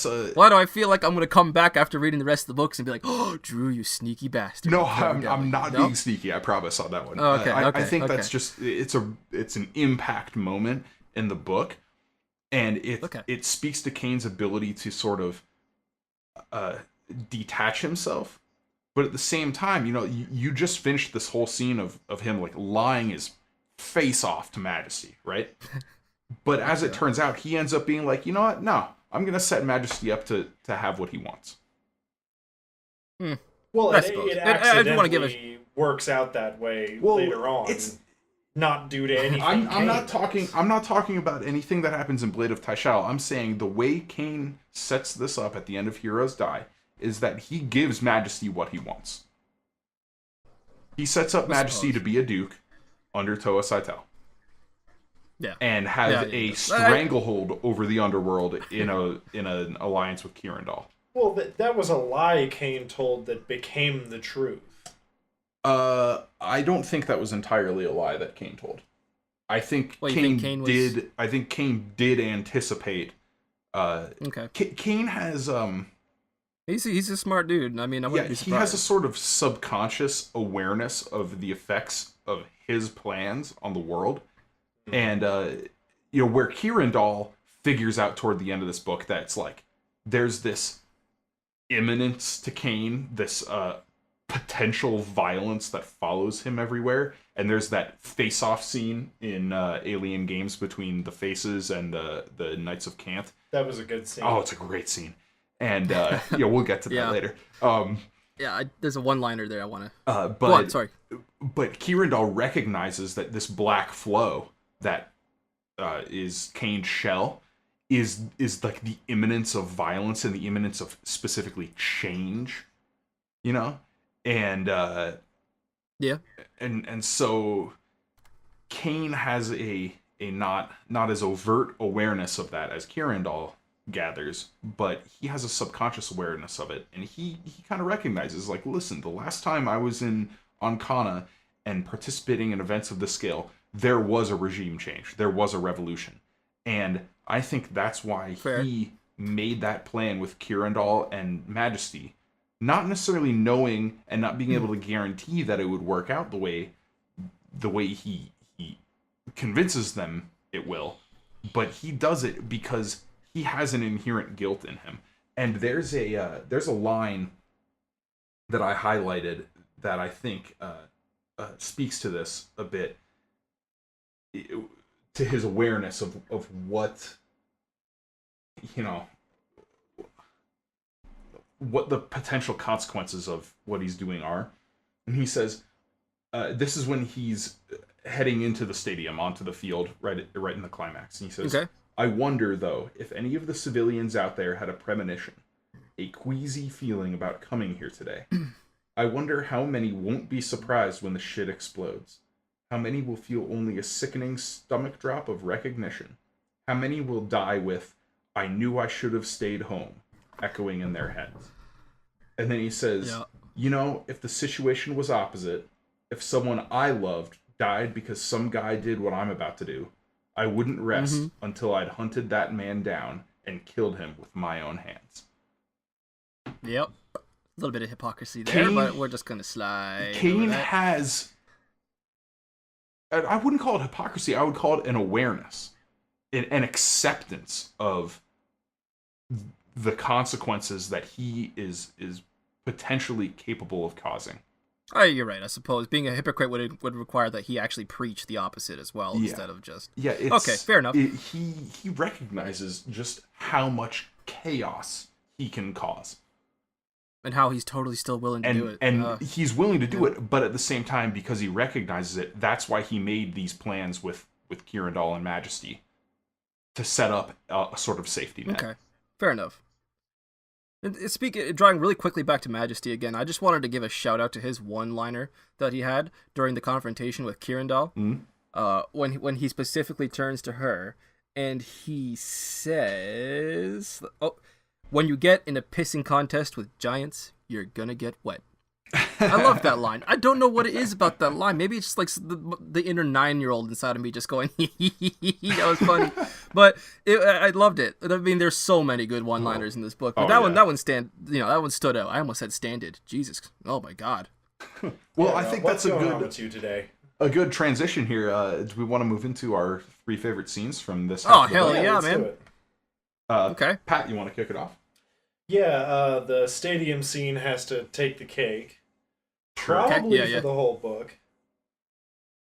a... Why do I feel like I'm going to come back after reading the rest of the books and be like, "Oh, Drew, you sneaky bastard"? No, I'm not being sneaky, I promise on that one. I think that's just... It's an impact moment in the book, and it speaks to Cain's ability to sort of detach himself. But at the same time, you know, you just finished this whole scene of him like lying his face off to Majesty, right? But as it turns out, he ends up being like, you know what? No, I'm going to set Majesty up to have what he wants. Well, it accidentally works out that way later on. It's not due to anything. I'm not talking about anything that happens in Blade of Taishal. I'm saying the way Cain sets this up at the end of Heroes Die is that he gives Majesty what he wants. He sets up Majesty to be a duke under Toa Saitel. Yeah. And have a stranglehold over the underworld in an alliance with Kirindal. Well, that was a lie Cain told that became the truth. I don't think that was entirely a lie that Cain told. I think Cain did anticipate. Cain has He's a smart dude. I mean, I wouldn't be surprised. He has a sort of subconscious awareness of the effects of his plans on the world. And, where Kirindal figures out toward the end of this book that it's like, there's this imminence to Cain, this potential violence that follows him everywhere. And there's that face-off scene in Alien Games between the Faces and the Knights of Kanth. That was a good scene. Oh, it's a great scene. And, we'll get to that later. There's a one-liner there I want to... Go on, sorry. But Kirindal recognizes that this black flow that is Cain's shell is like the imminence of violence and the imminence of specifically change, you know? And and so Cain has a not as overt awareness of that as Kirindal gathers, but he has a subconscious awareness of it, and he kind of recognizes, like, listen, the last time I was in Ancana and participating in events of this scale, there was a regime change, there was a revolution, and I think that's why he made that plan with Kirindal and Majesty, not necessarily knowing and not being able to guarantee that it would work out the way he convinces them it will, but he does it because he has an inherent guilt in him. And there's a line that I highlighted that I think speaks to this a bit, to his awareness of what, you know, what the potential consequences of what he's doing are. And he says, this is when he's heading into the stadium, onto the field, right in the climax. And he says, okay. "I wonder, though, if any of the civilians out there had a premonition, a queasy feeling about coming here today. I wonder how many won't be surprised when the shit explodes. How many will feel only a sickening stomach drop of recognition? How many will die with, 'I knew I should have stayed home,' echoing in their heads?" And then he says, "You know, if the situation was opposite, if someone I loved died because some guy did what I'm about to do, I wouldn't rest until I'd hunted that man down and killed him with my own hands." Yep. A little bit of hypocrisy there, but we're just going to slide. Cain has... I wouldn't call it hypocrisy. I would call it an awareness, an acceptance of the consequences that he is potentially capable of causing. Oh, you're right. I suppose being a hypocrite would require that he actually preach the opposite as well, instead of just... Yeah, okay, fair enough. He recognizes just how much chaos he can cause. And how he's totally still willing to do it. And he's willing to do it, but at the same time, because he recognizes it, that's why he made these plans with Kirindal and Majesty to set up a sort of safety net. Okay, fair enough. And drawing really quickly back to Majesty again, I just wanted to give a shout out to his one-liner that he had during the confrontation with Kirindal. When he specifically turns to her and he says, when you get in a pissing contest with giants, you're gonna get wet. I love that line. I don't know what it is about that line. Maybe it's just like the inner 9-year-old inside of me just going, that was funny. But I loved it. I mean, there's so many good one-liners in this book. But that one stood out. I almost said standard. Jesus. Oh my God. Well, I think that's a good transition here. Do we want to move into our 3 favorite scenes from this? Oh, hell yeah, man. Okay. Pat, you want to kick it off? Yeah, the stadium scene has to take the cake. Probably for the whole book.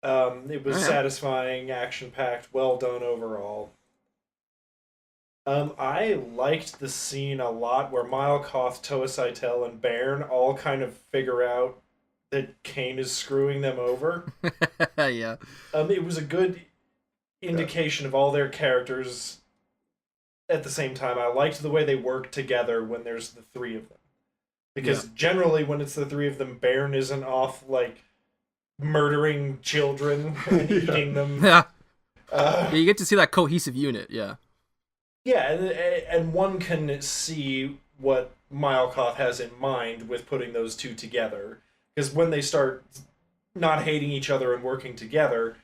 It was satisfying, action-packed, well done overall. I liked the scene a lot where Milekoth, Toasaitel, and Bairn all kind of figure out that Cain is screwing them over. Yeah. It was a good indication of all their characters at the same time. I liked the way they work together when there's the 3 of them. Because generally, when it's the 3 of them, Bairn isn't off, like, murdering children and eating them. Yeah. You get to see that cohesive unit, yeah. Yeah, and one can see what Milekoth has in mind with putting those 2 together. Because when they start not hating each other and working together,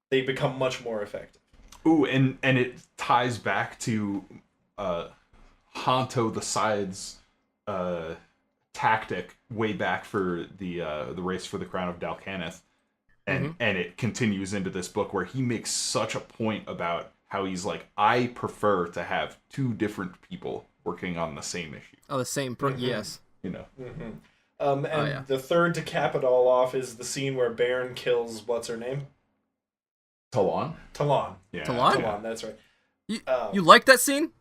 they become much more effective. Ooh, and it ties back to Hanto the Side's tactic way back for the race for the crown of Dalcanith, and it continues into this book where he makes such a point about how he's like, I prefer to have 2 different people working on the same issue. Oh, the same, yes. You know. The third to cap it all off is the scene where Bairn kills what's her name? Talon. Talon? Yeah. Talon, that's right. You like that scene?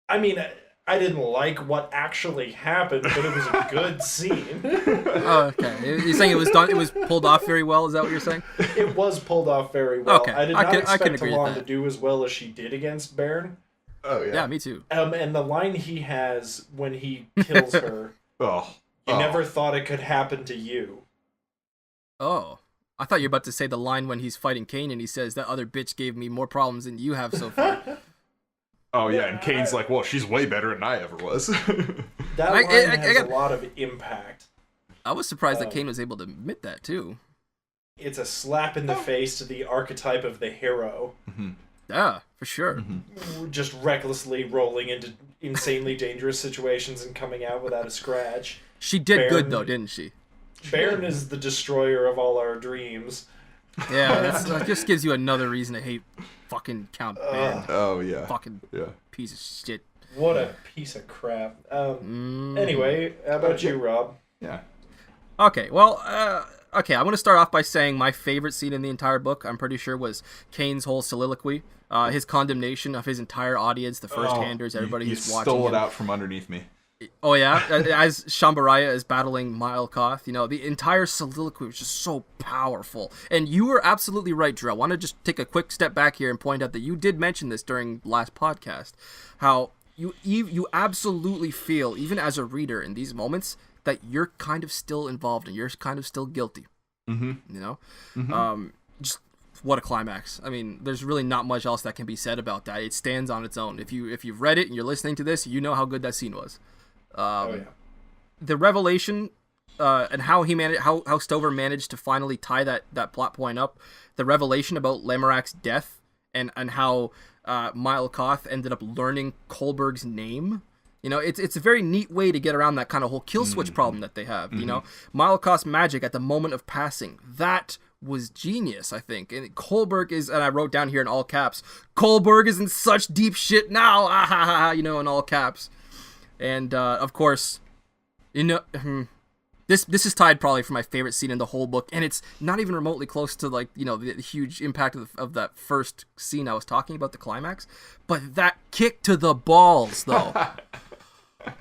I mean, I didn't like what actually happened, but it was a good scene. Oh, okay. You're saying it was done? It was pulled off very well? Is that what you're saying? It was pulled off very well. Okay. I did not expect Talon to do as well as she did against Bairn. Oh yeah. Yeah, me too. And the line he has when he kills her, you never thought it could happen to you. Oh. I thought you were about to say the line when he's fighting Cain and he says, that other bitch gave me more problems than you have so far. Oh, yeah, and Cain's like, well, she's way better than I ever was. That line has a lot of impact. I was surprised that Cain was able to admit that, too. It's a slap in the face to the archetype of the hero. Mm-hmm. Yeah, for sure. Just recklessly rolling into insanely dangerous situations and coming out without a scratch. She did good, though, didn't she? Bairn is the destroyer of all our dreams. Yeah, that just gives you another reason to hate fucking Count Bairn. Oh, yeah. Fucking piece of shit. What a piece of crap. Anyway, how about you, Rob? Yeah. Okay, well, I'm going to start off by saying my favorite scene in the entire book, I'm pretty sure, was Cain's whole soliloquy. His condemnation of his entire audience, the first-handers, everybody who's watching him. He stole it out from underneath me. Oh, yeah? As Shambaraya is battling Milekoth, the entire soliloquy was just so powerful. And you were absolutely right, Drew. I want to just take a quick step back here and point out that you did mention this during last podcast, how you absolutely feel, even as a reader in these moments, that you're kind of still involved and you're kind of still guilty. Just what a climax. I mean, there's really not much else that can be said about that. It stands on its own. If you've read it and you're listening to this, you know how good that scene was. The revelation and how how Stover managed to finally tie that plot point up, the revelation about Lamorak's death and how Milekoth ended up learning Kohlberg's name. It's a very neat way to get around that kind of whole kill switch problem that they have. Milekoth's magic at the moment of passing, that was genius, I think. And Kohlberg is, and I wrote down here in all caps, Kohlberg is in such deep shit now, in all caps. And, of course, You know, this is tied probably for my favorite scene in the whole book, and it's not even remotely close to like the huge impact of that first scene I was talking about, the climax. But that kick to the balls, though.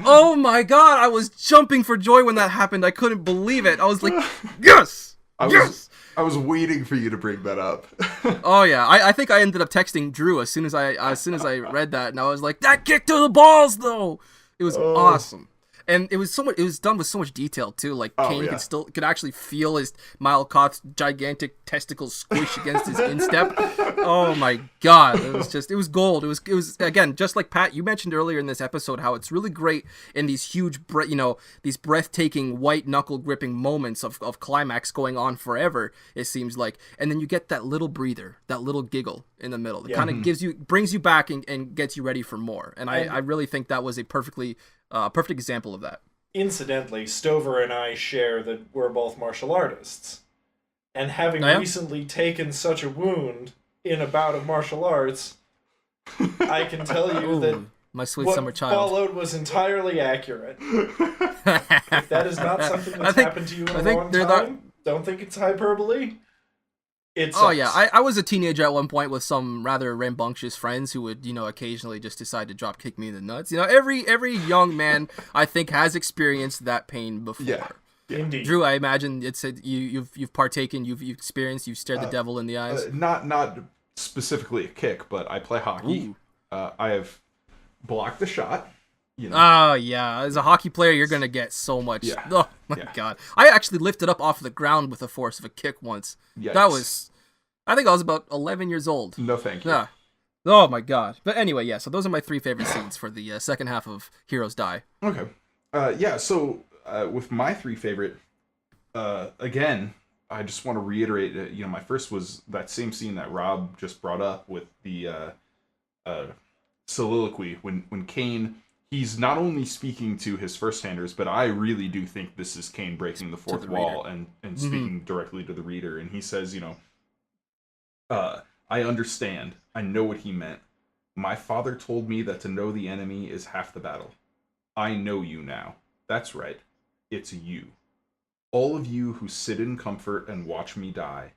Oh my god, I was jumping for joy when that happened. I couldn't believe it. I was like, yes, yes. I was waiting for you to bring that up. Oh yeah, I think I ended up texting Drew as soon as I read that, and I was like, that kick to the balls, though. It was awesome. And it was done with so much detail too. Like Cain could actually feel his Malkoth's gigantic testicles squish against his instep. Oh my god, it was gold. It was again, just like Pat, you mentioned earlier in this episode, how it's really great in these huge, these breathtaking white knuckle gripping moments of climax going on forever. It seems like, and then you get that little breather, that little giggle in the middle. It kind of brings you back and gets you ready for more. And I really think that was a perfect example of that. Incidentally, Stover and I share that we're both martial artists. And having recently taken such a wound in a bout of martial arts, I can tell you that my sweet what summer child followed was entirely accurate. If that is not something that's happened to you in a long time, don't think it's hyperbole. Oh yeah, I was a teenager at one point with some rather rambunctious friends who would, occasionally just decide to drop kick me in the nuts. Every young man I think has experienced that pain before. Yeah. Indeed. Drew, I imagine you've partaken, you've experienced, you've stared the devil in the eyes. Not specifically a kick, but I play hockey. I have blocked the shot. Oh yeah, as a hockey player, you're gonna get so much. Yeah. Oh my god, I actually lifted up off the ground with the force of a kick once. Yikes. I think I was about 11 years old. No, thank you. Yeah. Oh my god. But anyway, yeah. So those are my three favorite scenes for the second half of Heroes Die. Okay. So with my three favorite, again, I just want to reiterate. My first was that same scene that Rob just brought up with the soliloquy when Cain. He's not only speaking to his first-handers, but I really do think this is Cain breaking the fourth wall and speaking directly to the reader. And he says, I understand. I know what he meant. My father told me that to know the enemy is half the battle. I know you now. That's right. It's you. All of you who sit in comfort and watch me die,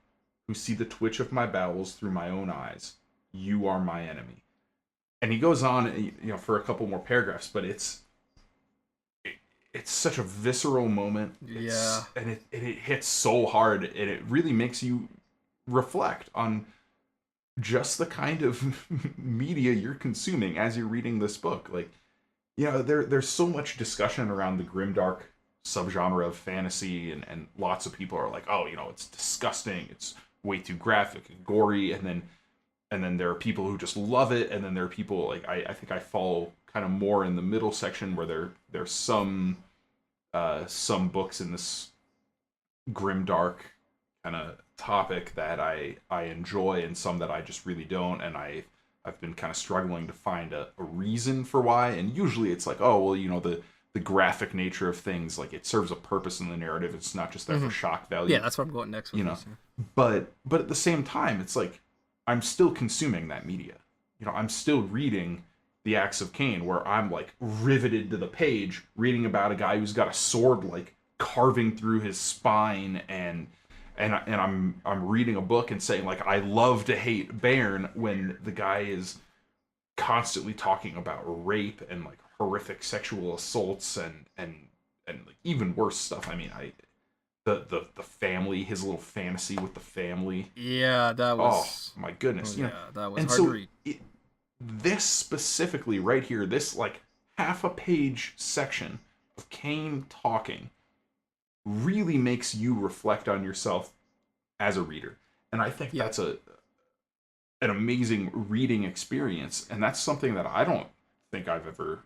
who see the twitch of my bowels through my own eyes, you are my enemy. And he goes on, for a couple more paragraphs, but it's such a visceral moment. And it hits so hard, and it really makes you reflect on just the kind of media you're consuming as you're reading this book. Like, there's so much discussion around the grimdark subgenre of fantasy, and lots of people are like, oh, it's disgusting, it's way too graphic and gory, and then there are people who just love it, and then there are people like I think I fall kind of more in the middle section where there's some books in this grimdark kind of topic that I enjoy, and some that I just really don't, and I've been kind of struggling to find a reason for why. And usually it's like, oh well, the graphic nature of things, like it serves a purpose in the narrative. It's not just there for shock value. Yeah, that's what I'm going next with. But at the same time, it's like, I'm still consuming that media. I'm still reading the Acts of Cain, where I'm like riveted to the page, reading about a guy who's got a sword like carving through his spine, and I'm reading a book and saying like I love to hate Baron when the guy is constantly talking about rape and like horrific sexual assaults and like even worse stuff. I mean, the family, his little fantasy with the family. Yeah, that was... Oh, my goodness. That was hard to read. This specifically right here, this like half a page section of Cain talking really makes you reflect on yourself as a reader. And I think that's an amazing reading experience. And that's something that I don't think I've ever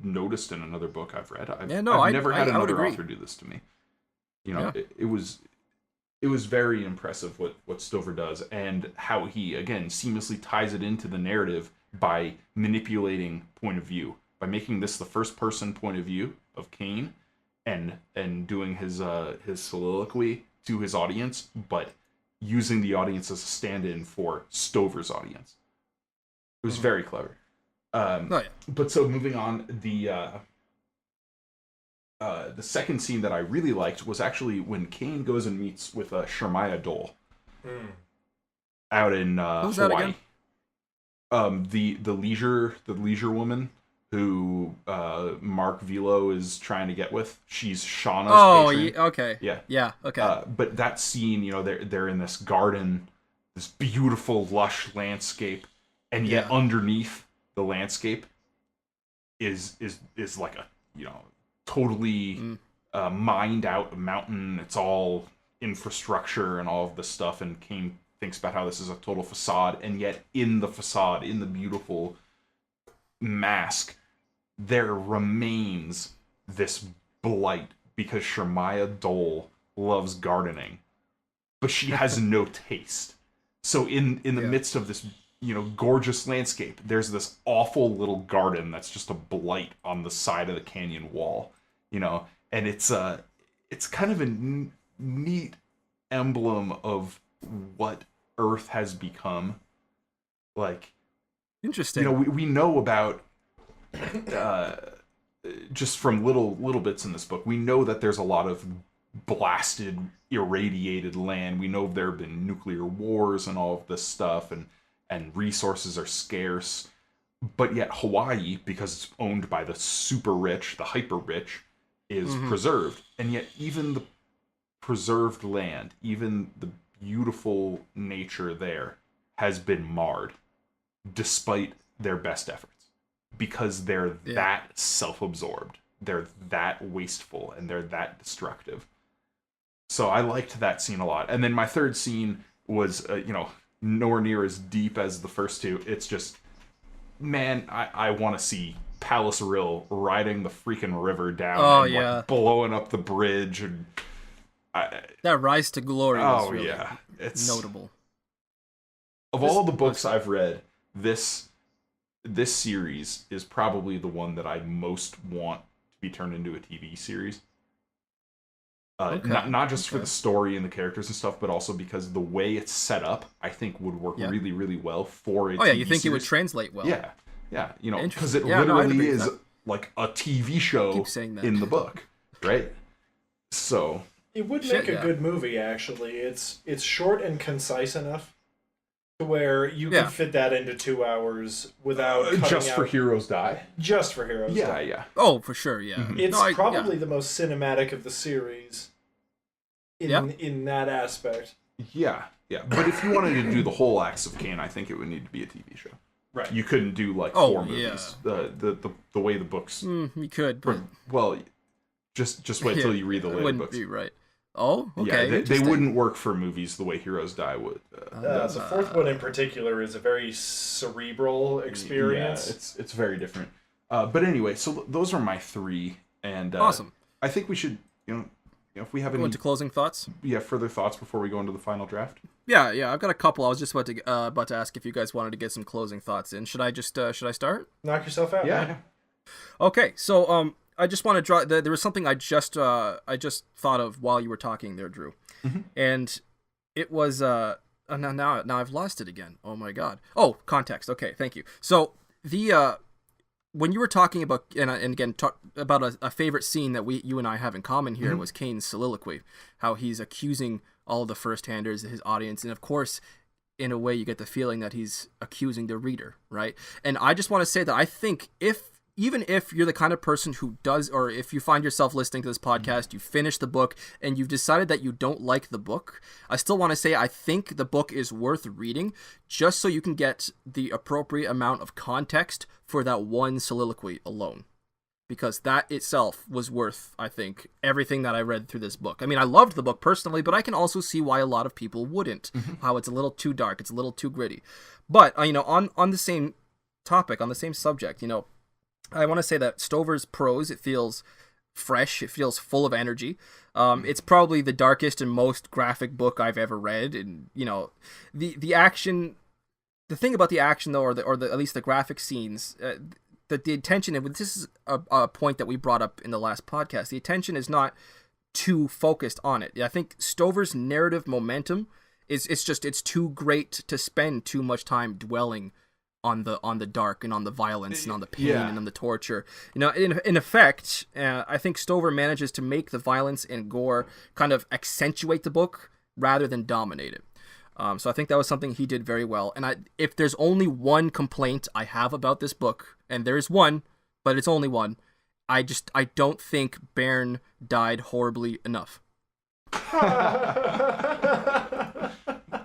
noticed in another book I've read. I've never had another author do this to me. It was very impressive what Stover does, and how he, again, seamlessly ties it into the narrative by manipulating point of view, by making this the first person point of view of Cain, and doing his soliloquy to his audience, but using the audience as a stand-in for Stover's audience. It was very clever. But so moving on, the second scene that I really liked was actually when Cain goes and meets with Shermaya Dole out in Who's Hawaii. that again? The leisure woman who Mark Velo is trying to get with. She's Shauna's patron. Okay. Yeah. Okay. But that scene, they're in this garden, this beautiful lush landscape, and yet underneath the landscape is like a totally mined out mountain. It's all infrastructure and all of this stuff, and Cain thinks about how this is a total facade, and yet in the facade, in the beautiful mask, there remains this blight because Shermaya Dole loves gardening, but she has no taste. So in the midst of this gorgeous landscape, there's this awful little garden that's just a blight on the side of the canyon wall, and it's kind of a neat emblem of what Earth has become. Like, interesting. We know about just from little bits in this book, we know that there's a lot of blasted, irradiated land. We know there have been nuclear wars and all of this stuff, and resources are scarce. But yet Hawaii, because it's owned by the super rich, the hyper rich, is preserved. And yet even the preserved land, even the beautiful nature there, has been marred despite their best efforts. Because they're that self-absorbed. They're that wasteful, and they're that destructive. So I liked that scene a lot. And then my third scene was, nowhere near as deep as the first two. It's just, man, I want to see Palace Rill riding the freaking river down and blowing up the bridge. And that rise to glory was really it's notable. Of all the books I've read, this series is probably the one that I most want to be turned into a TV series. Not just for the story and the characters and stuff, but also because the way it's set up, I think would work really, really well for a TV you think series. it would translate well? Yeah, because it literally is like a TV show in the book, right? So it would make a good movie. Actually, it's short and concise enough to where you can fit that into 2 hours without cutting just out. For Heroes Die. Just for Heroes Die. Yeah. Oh, for sure. Yeah. Mm-hmm. It's probably the most cinematic of the series. In that aspect. Yeah. But if you wanted to do the whole Acts of Cain, I think it would need to be a TV show. Right. You couldn't do like 4 movies. The way the books. You could. But... Well, just wait till you read the later wouldn't books. Be right. Oh, okay. Yeah, they wouldn't work for movies the way Heroes Die would. The fourth one in particular is a very cerebral experience. Yeah, it's very different. But anyway, so those are my 3, and awesome. I think we should, if we have any... Go into closing thoughts? Yeah, further thoughts before we go into the final draft? Yeah, I've got a couple. I was just about to ask if you guys wanted to get some closing thoughts in. Should I start? Knock yourself out. Yeah. Okay, so I just want to draw. There was something I just thought of while you were talking there, Drew, and it was now I've lost it again. Oh my god. Oh, context. Okay, thank you. So the when you were talking about and again about a favorite scene that you and I have in common here was Cain's soliloquy, how he's accusing all of the first-handers, his audience, and of course, in a way, you get the feeling that he's accusing the reader, right? And I just want to say that I think even if you're the kind of person who does, or if you find yourself listening to this podcast, you finish the book and you've decided that you don't like the book, I still want to say I think the book is worth reading just so you can get the appropriate amount of context for that one soliloquy alone. Because that itself was worth, I think, everything that I read through this book. I mean, I loved the book personally, but I can also see why a lot of people wouldn't. How it's a little too dark, it's a little too gritty. But, on the same topic, on the same subject, I want to say that Stover's prose, it feels fresh, it feels full of energy. It's probably the darkest and most graphic book I've ever read, and the action, the thing about the action though, or at least the graphic scenes, the attention, and this is a point that we brought up in the last podcast, the attention is not too focused on it. I think Stover's narrative momentum it's too great to spend too much time dwelling on the dark and on the violence and on the pain and on the torture. In effect, I think Stover manages to make the violence and gore kind of accentuate the book rather than dominate it. So I think that was something he did very well. And if there's only one complaint I have about this book, and there is one, but it's only one, I don't think Baron died horribly enough.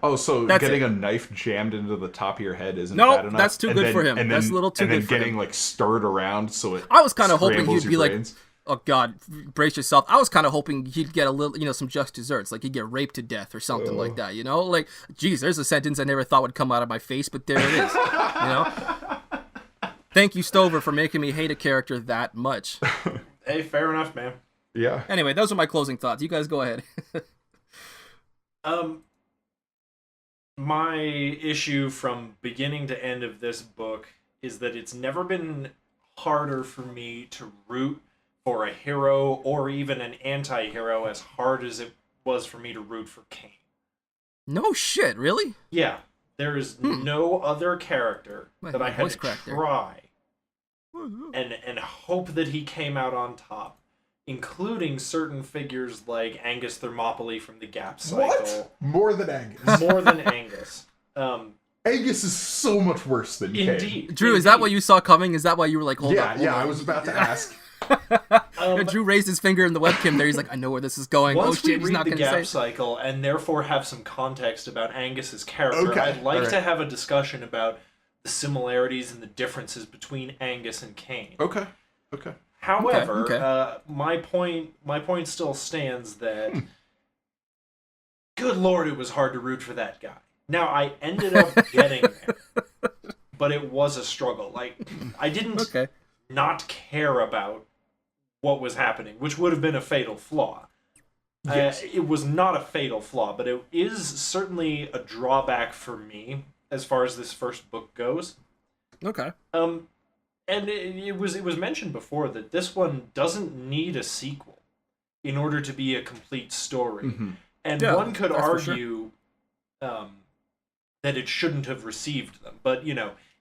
Oh, so that's getting a knife jammed into the top of your head isn't bad enough? No, that's too good for him. That's a little too good for him. And then getting stirred around so it I was kind of hoping he'd be brains. oh God, brace yourself. I was kind of hoping he'd get a little, some just desserts, like he'd get raped to death or something like that, Like, geez, there's a sentence I never thought would come out of my face, but there it is, Thank you, Stover, for making me hate a character that much. Hey, fair enough, man. Yeah. Anyway, those are my closing thoughts. You guys go ahead. My issue from beginning to end of this book is that it's never been harder for me to root for a hero or even an anti-hero as hard as it was for me to root for Cain. No shit, really? Yeah. There is no other character that I had to try and hope that he came out on top, including certain figures like Angus Thermopylae from the Gap Cycle. What? More than Angus. More than Angus. Angus is so much worse than Cain. Indeed. Drew, is that what you saw coming? Is that why you were like, hold on? Yeah, I was about to ask. Drew raised his finger in the webcam there. He's like, I know where this is going. Once shit, we he's not read the going to Gap say. Cycle and therefore have some context about Angus's character, I'd like to have a discussion about the similarities and the differences between Angus and Cain. Okay. However, my point still stands that good Lord, it was hard to root for that guy. Now, I ended up getting there, but it was a struggle. Like, I didn't not care about what was happening, which would have been a fatal flaw. Yes. It was not a fatal flaw, but it is certainly a drawback for me as far as this first book goes. Okay. And it was mentioned before that this one doesn't need a sequel in order to be a complete story. Mm-hmm. And one could argue that it shouldn't have received them. But,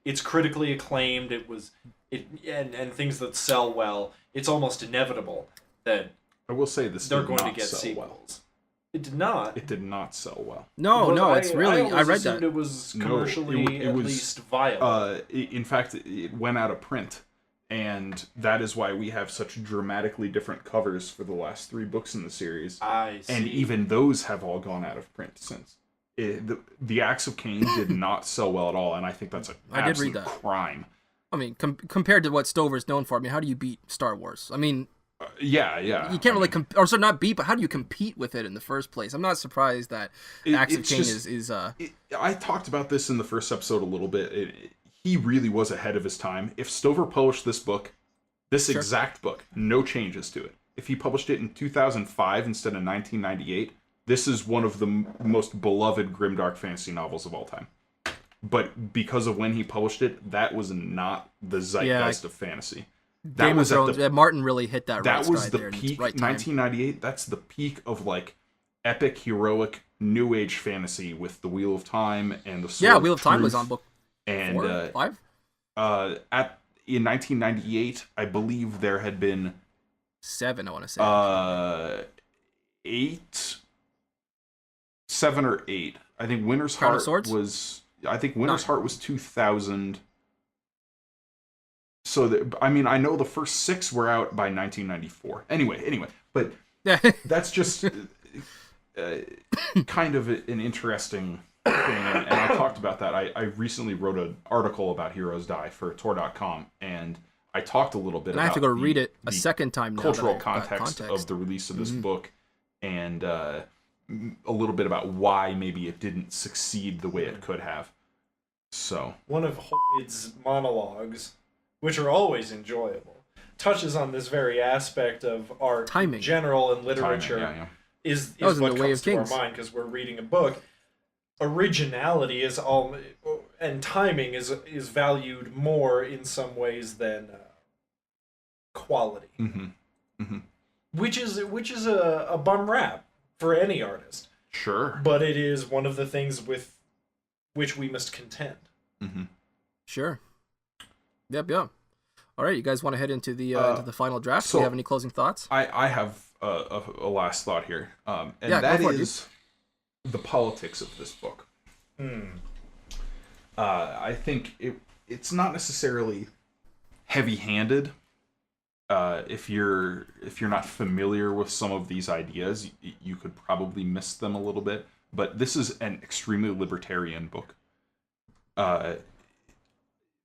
it's critically acclaimed. And things that sell well, it's almost inevitable that I will say they're going to get sequels. Well. It did not. It did not sell well. No, it's really... I read that. It was commercially at least viable. In fact, it went out of print. And that is why we have such dramatically different covers for the last 3 books in the series. I see. And even those have all gone out of print since. The Acts of Cain did not sell well at all, and I think that's an absolute crime. I mean, compared to what Stover's known for, how do you beat Star Wars? Yeah. You can't really not beat, but how do you compete with it in the first place? I'm not surprised that Acts of Cain is. I talked about this in the first episode a little bit. He really was ahead of his time. If Stover published this book, exact book, no changes to it. If he published it in 2005 instead of 1998, this is one of the most beloved grimdark fantasy novels of all time. But because of when he published it, that was not the zeitgeist of fantasy. That Game of Thrones. Martin really hit that. That was the peak. 1998. That's the peak of epic, heroic, new age fantasy with the Wheel of Time and the Sword Wheel of Time was on book. And 4, 5? In 1998, I believe there had been 7. I want to say 8, 7 or 8. I think Winter's Heart was. I think Winter's Heart was 2000. So I know the first 6 were out by 1994. Anyway, but that's just kind of an interesting thing, and I talked about that. I recently wrote an article about Heroes Die for Tor.com, and I talked a little bit about I have to go read it a second time now. Cultural context of the release of this book, and a little bit about why maybe it didn't succeed the way it could have. So one of Hoyd's monologues, which are always enjoyable, touches on this very aspect of art, timing, general and literature. Timing, is what comes to our mind because we're reading a book. Originality is all, and timing is valued more in some ways than quality, which is a bum rap for any artist. Sure, but it is one of the things with which we must contend. Sure. Yep. All right, you guys want to head into the final draft? So Do you have any closing thoughts? I have a last thought here, and Yeah, that go for it, is the politics of this book. I think it's not necessarily heavy-handed. If you're not familiar with some of these ideas, you could probably miss them a little bit. But this is an extremely libertarian book.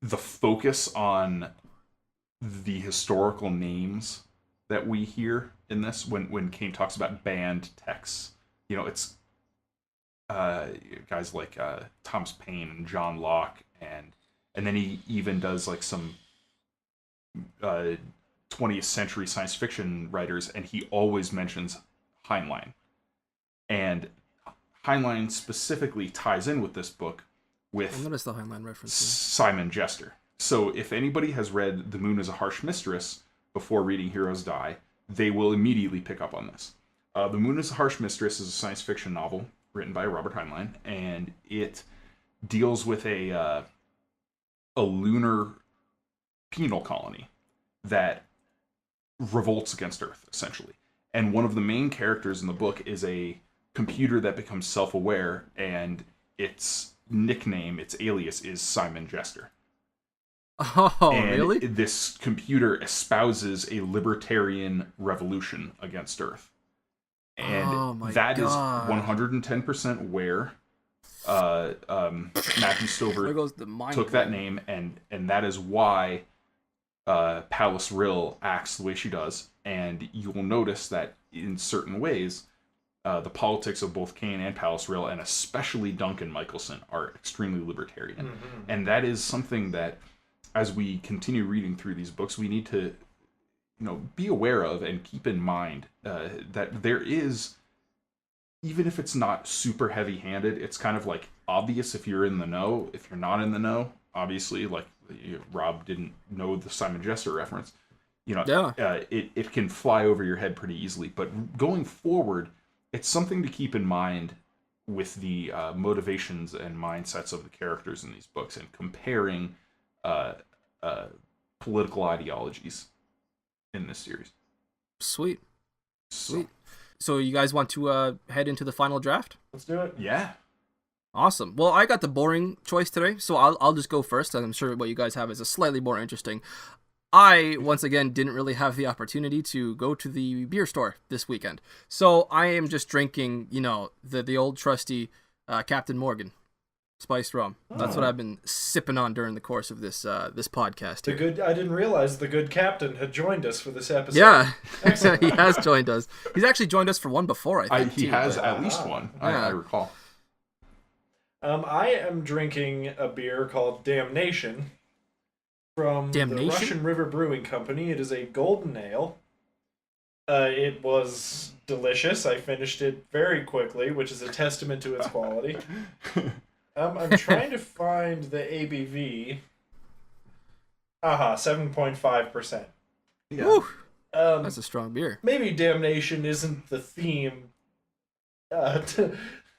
The focus on the historical names that we hear in this, when Cain talks about banned texts, it's guys like Thomas Paine and John Locke, and then he even does like some 20th century science fiction writers, and he always mentions Heinlein. And Heinlein specifically ties in with this book with I noticed the Heinlein reference. Simon Jester. So if anybody has read The Moon is a Harsh Mistress before reading Heroes Die, they will immediately pick up on this. The Moon is a Harsh Mistress is a science fiction novel written by Robert Heinlein, and it deals with a lunar penal colony that revolts against Earth, essentially. And one of the main characters in the book is a computer that becomes self-aware, and its nickname, its alias, is Simon Jester. Oh, and really? This computer espouses a libertarian revolution against Earth. And that is 110% where Matthew Stover took that name, and that is why Pallas Rill acts the way she does. And you will notice that in certain ways, the politics of both Cain and Pallas Rill, and especially Duncan Michelson, are extremely libertarian. Mm-hmm. And that is something that, as we continue reading through these books, we need to be aware of and keep in mind that there is, even if it's not super heavy-handed, it's kind of like obvious if you're in the know. If you're not in the know, obviously, like Rob didn't know the Simon Jester reference, it can fly over your head pretty easily. But going forward, it's something to keep in mind with the motivations and mindsets of the characters in these books, and comparing political ideologies in this series. Sweet. So you guys want to head into the final draft? Let's do it. Yeah. Awesome. Well, I got the boring choice today, so I'll just go first, and I'm sure what you guys have is a slightly more interesting. I, once again, didn't really have the opportunity to go to the beer store this weekend, so I am just drinking, the old trusty Captain Morgan spiced rum. That's what I've been sipping on during the course of this podcast here. I didn't realize the good captain had joined us for this episode. Yeah, he has joined us. He's actually joined us for one before, I think. He has at least one, I recall. I am drinking a beer called Damnation from the Russian River Brewing Company. It is a golden ale. It was delicious. I finished it very quickly, which is a testament to its quality. I'm trying to find the ABV. 7.5%. Yeah. Woo! That's a strong beer. Maybe Damnation isn't the theme that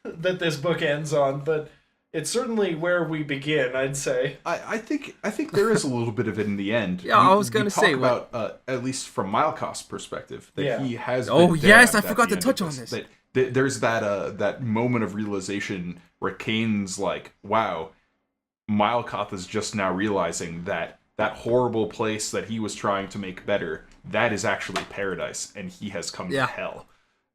this book ends on, but it's certainly where we begin, I'd say. I think there is a little bit of it in the end. Yeah, I was going to say about at least from Milekos's perspective, that he has. Oh yes, I forgot to touch on this. That there's that moment of realization where Cain's like, "Wow, Milekoth is just now realizing that horrible place that he was trying to make better, that is actually paradise, and he has come to hell."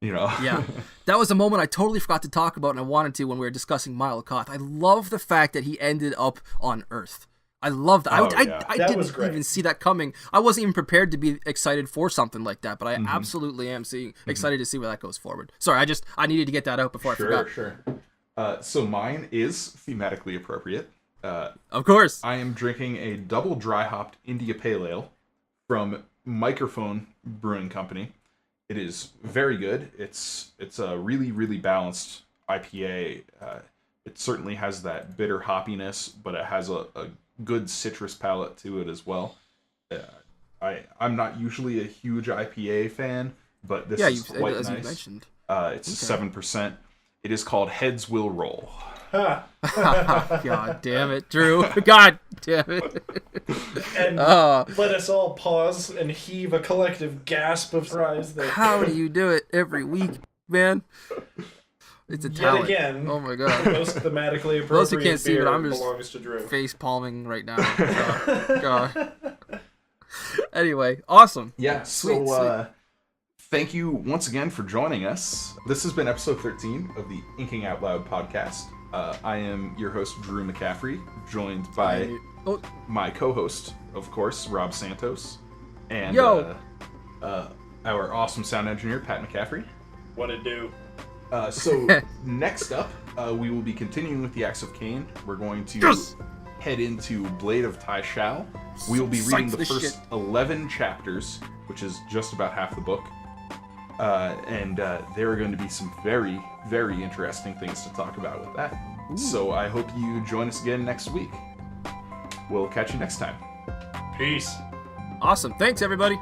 Yeah, that was a moment I totally forgot to talk about, and I wanted to when we were discussing Milekoth. I love the fact that he ended up on Earth. I love that. I didn't even see that coming. I wasn't even prepared to be excited for something like that, but I absolutely am excited to see where that goes forward. Sorry, I needed to get that out before I forgot. Sure. So mine is thematically appropriate. Of course. I am drinking a double dry hopped India Pale Ale from Mikerphone Brewing Company. It is very good. It's a really, really balanced IPA. It certainly has that bitter hoppiness, but it has a good citrus palate to it as well. I'm not usually a huge IPA fan, but this is quite nice. You mentioned. It's 7%. It is called Heads Will Roll. God damn it, Drew. God damn it. And let us all pause and heave a collective gasp of surprise there. How do you do it every week, man? It's a talent. Yet again, oh my god. the most thematically appropriate Those who can't see, beer but I'm just belongs to Drew. face palming right now. God. Anyway, awesome. Yeah, Sweet. Thank you once again for joining us. This has been episode 13 of the Inking Out Loud podcast. I am your host, Drew McCaffrey, joined by my co-host, of course, Rob Santos, and our awesome sound engineer, Pat McCaffrey. What it do? So next up, we will be continuing with the Acts of Cain. We're going to head into Blade of Tai Shao. We will be reading the first 11 chapters, which is just about half the book. And there are going to be some very, very interesting things to talk about with that. Ooh. So I hope you join us again next week. We'll catch you next time. Peace. Awesome. Thanks, everybody.